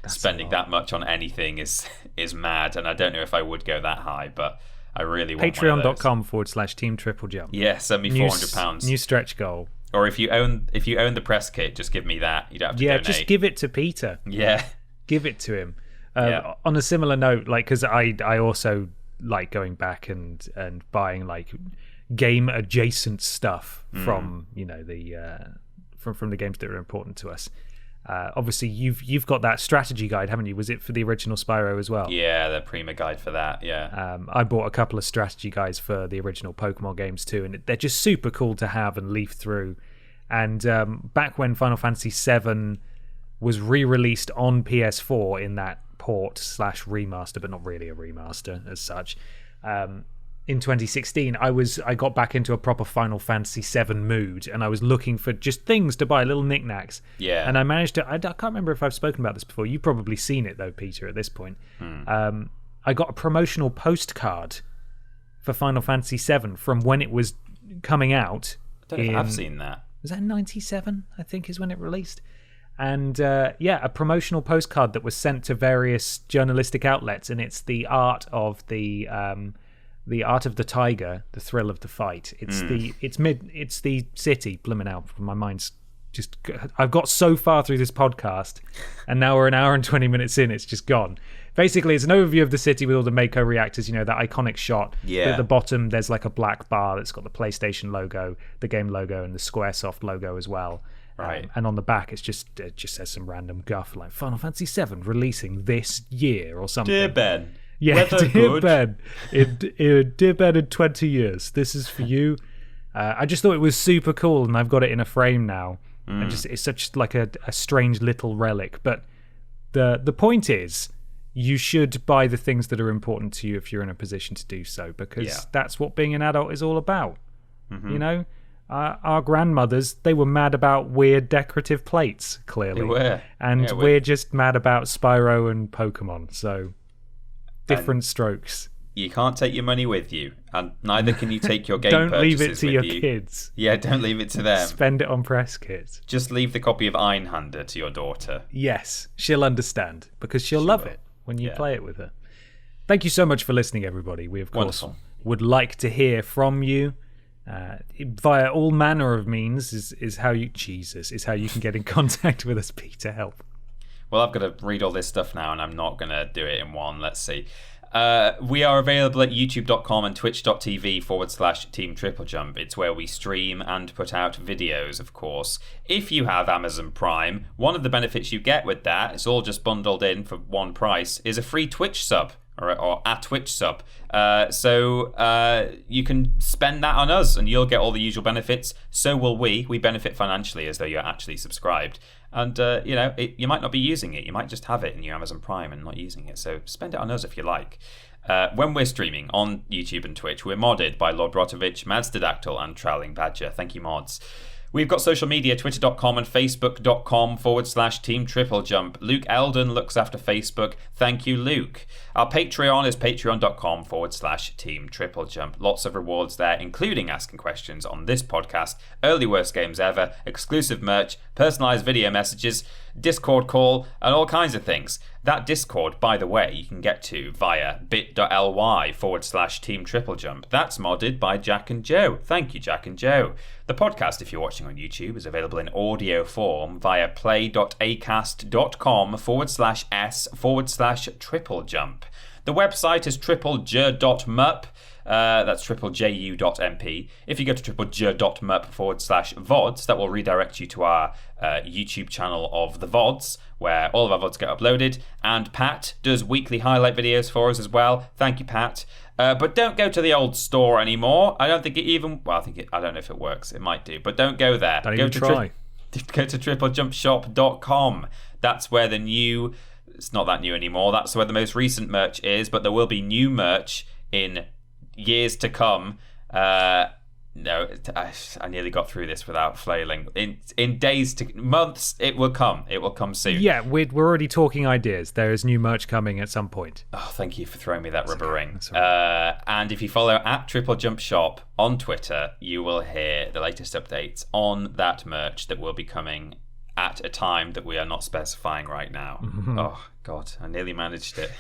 spending that much on anything is mad. And I don't know if I would go that high, but I really want Patreon.com/Team TripleJump. Yeah, send me £400. New stretch goal. Or if you own the press kit, just give me that. You don't have to donate. Just give it to Peter. Yeah. Give it to him. On a similar note, like, because I also like going back and buying like game adjacent stuff from from the games that are important to us. Obviously, you've got that strategy guide, haven't you? Was it for the original Spyro as well? Yeah, the Prima guide for that. Yeah. I bought a couple of strategy guides for the original Pokemon games too, and they're just super cool to have and leaf through. And back when Final Fantasy VII was re-released on PS4 in that port/remaster, but not really a remaster as such, in 2016, I got back into a proper Final Fantasy VII mood, and I was looking for just things to buy, little knickknacks. Yeah. And I managed to. I can't remember if I've spoken about this before. You've probably seen it though, Peter. At this point, I got a promotional postcard for Final Fantasy VII from when it was coming out. I don't know if I've seen that. Was that 97? I think is when it released. And a promotional postcard that was sent to various journalistic outlets, and it's the art of the the art of the tiger, the thrill of the fight. It's the city. Blimmin' out, my mind's just. I've got so far through this podcast, and now we're an hour and 20 minutes in. It's just gone. Basically, it's an overview of the city with all the Mako reactors. You know, that iconic shot. Yeah. At the bottom, there's like a black bar that's got the PlayStation logo, the game logo, and the Squaresoft logo as well. Right. And on the back, it just says some random guff like Final Fantasy VII releasing this year or something. Dear Ben. Yeah, dear Ben. Dear Ben, in 20 years, this is for you. I just thought it was super cool, and I've got it in a frame now. And it's such like a strange little relic. But the point is, you should buy the things that are important to you if you're in a position to do so, because that's what being an adult is all about. You know, our grandmothers, they were mad about weird decorative plates, clearly. They were. And we're just mad about Spyro and Pokemon, so different strokes. You can't take your money with you, and neither can you take your game don't purchases leave it to with your you. kids. Yeah, don't leave it to them. Spend it on press kits. Just leave the copy of Einhander to your daughter. Yes, she'll understand, because she'll love it when you play it with her. Thank you so much for listening, everybody. We, of course, would like to hear from you. Via all manner of means is how you can get in contact with us. Peter, help. Well, I've got to read all this stuff now, and I'm not going to do it in one. Let's see. We are available at youtube.com and twitch.tv/Team TripleJump. It's where we stream and put out videos, of course. If you have Amazon Prime, one of the benefits you get with that, it's all just bundled in for one price, is a free Twitch sub. Or a Twitch sub. So you can spend that on us and you'll get all the usual benefits. So will we. We benefit financially as though you're actually subscribed. And, you might not be using it. You might just have it in your Amazon Prime and not using it. So spend it on us if you like. When we're streaming on YouTube and Twitch, we're modded by Lord Rotovich, Madstadactyl, and Trowling Badger. Thank you, mods. We've got social media, twitter.com and facebook.com/Team TripleJump. Luke Eldon looks after Facebook. Thank you, Luke. Our Patreon is patreon.com/Team TripleJump. Lots of rewards there, including asking questions on this podcast, early worst games ever, exclusive merch, personalized video messages, Discord call, and all kinds of things. That Discord, by the way, you can get to via bit.ly/Team TripleJump. That's modded by Jack and Joe. Thank you, Jack and Joe. The podcast, if you're watching on YouTube, is available in audio form via play.acast.com/s/TripleJump. The website is triplej.mup. That's triplejU.mp. If you go to triplej.mup/VODs, that will redirect you to our YouTube channel of the VODs, where all of our VODs get uploaded. And Pat does weekly highlight videos for us as well. Thank you, Pat. But don't go to the old store anymore. I don't think it even... Well, I don't know if it works. It might do. But don't go there. Don't even try. Go to triplejumpshop.com. That's where the new... It's not that new anymore. That's where the most recent merch is. But there will be new merch in years to come. No, I nearly got through this without flailing. In days to months, it will come. It will come soon. Yeah, we're already talking ideas. There is new merch coming at some point. Oh, thank you for throwing me that rubber ring. Right. And if you follow at TripleJump Shop on Twitter, you will hear the latest updates on that merch that will be coming at a time that we are not specifying right now. Mm-hmm. Oh, God, I nearly managed it.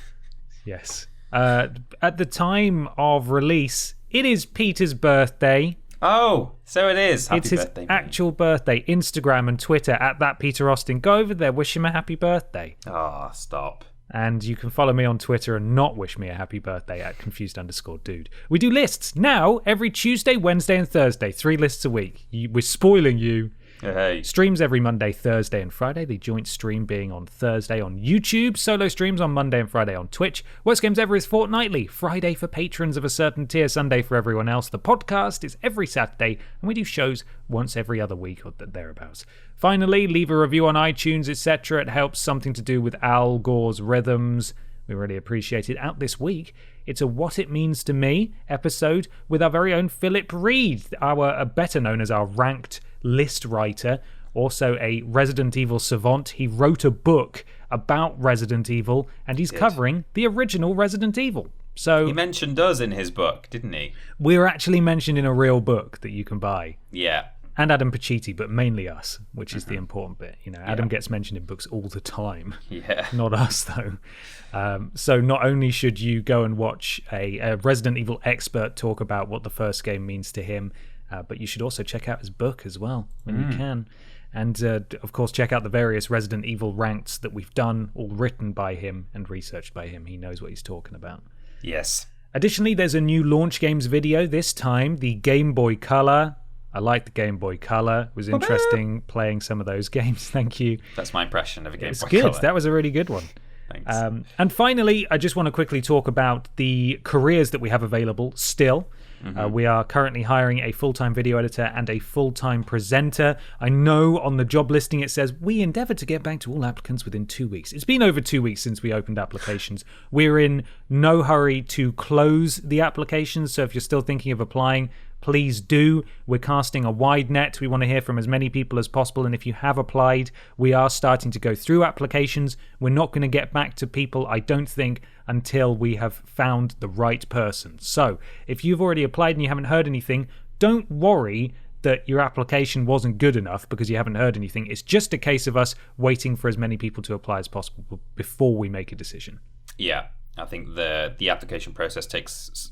Yes. At the time of release, it is Peter's birthday. Oh, so it is. Happy it's his birthday, actual birthday. Instagram and Twitter at that Peter Austin. Go over there, wish him a happy birthday. Oh, stop. And you can follow me on Twitter and not wish me a happy birthday at confused_dude. We do lists now every Tuesday, Wednesday, and Thursday. 3 lists a week. We're spoiling you. Hey. Streams every Monday, Thursday, and Friday. The joint stream being on Thursday on YouTube. Solo streams on Monday and Friday on Twitch. Worst Games Ever is fortnightly. Friday for patrons of a certain tier, Sunday for everyone else. The podcast is every Saturday, and we do shows once every other week or thereabouts. Finally, leave a review on iTunes, etc. It helps. Something to do with Al Gore's rhythms. We really appreciate it. Out this week, it's a What It Means to Me episode with our very own Philip Reed, our better known as our ranked list writer, also a Resident Evil savant. He wrote a book about Resident Evil, and he's covering the original Resident Evil. So he mentioned us in his book, didn't he? We're actually mentioned in a real book that you can buy. Yeah. and Adam Pacitti, but mainly us, which is the important bit. Adam gets mentioned in books all the time. Yeah. Not us, though. So not only should you go and watch a Resident Evil expert talk about what the first game means to him, but you should also check out his book as well when you can. And, of course, check out the various Resident Evil rankeds that we've done, all written by him and researched by him. He knows what he's talking about. Yes. Additionally, there's a new launch games video, this time the Game Boy Color. I like the Game Boy Color. It was interesting playing some of those games. Thank you. That's my impression of a Game Boy Color. Color. That was a really good one. Thanks. And finally, I just want to quickly talk about the careers that we have available still. We are currently hiring a full-time video editor and a full-time presenter. I know on the job listing it says, we endeavour to get back to all applicants within 2 weeks. It's been over 2 weeks since we opened applications. We're in no hurry to close the applications, so if you're still thinking of applying, please do. We're casting a wide net. We want to hear from as many people as possible. And if you have applied, we are starting to go through applications. We're not going to get back to people, I don't think, until we have found the right person. So if you've already applied and you haven't heard anything, don't worry that your application wasn't good enough because you haven't heard anything. It's just a case of us waiting for as many people to apply as possible before we make a decision. Yeah, I think the application process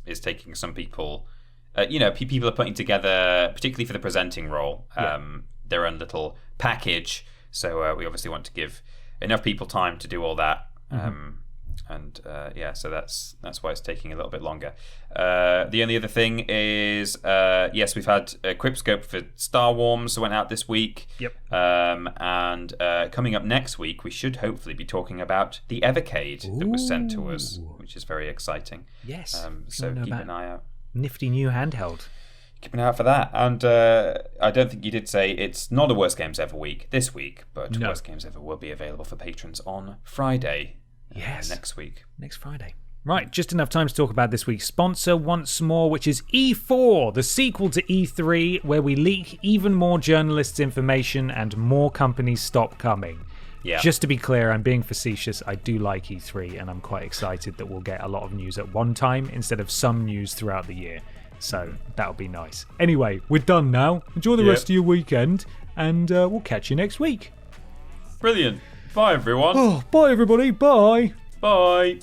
is taking some people... people are putting together, particularly for the presenting role, their own little package. So we obviously want to give enough people time to do all that. So that's why it's taking a little bit longer. The only other thing is, yes, we've had a Quipscope for Star Wars went out this week. Yep. And coming up next week, we should hopefully be talking about the Evercade that was sent to us, which is very exciting. Yes. So keep an eye out. Nifty new handheld. Keep an eye out for that. And I don't think you did say it's not a Worst Games Ever week this week, but Worst Games Ever will be available for patrons on Friday. Next week. Next Friday. Right, just enough time to talk about this week's sponsor once more, which is E4, the sequel to E3, where we leak even more journalists' information and more companies stop coming. Yeah. Just to be clear, I'm being facetious. I do like E3, and I'm quite excited that we'll get a lot of news at one time instead of some news throughout the year. So that'll be nice. Anyway, we're done now. Enjoy the rest of your weekend, and we'll catch you next week. Brilliant. Bye, everyone. Oh, bye, everybody. Bye. Bye.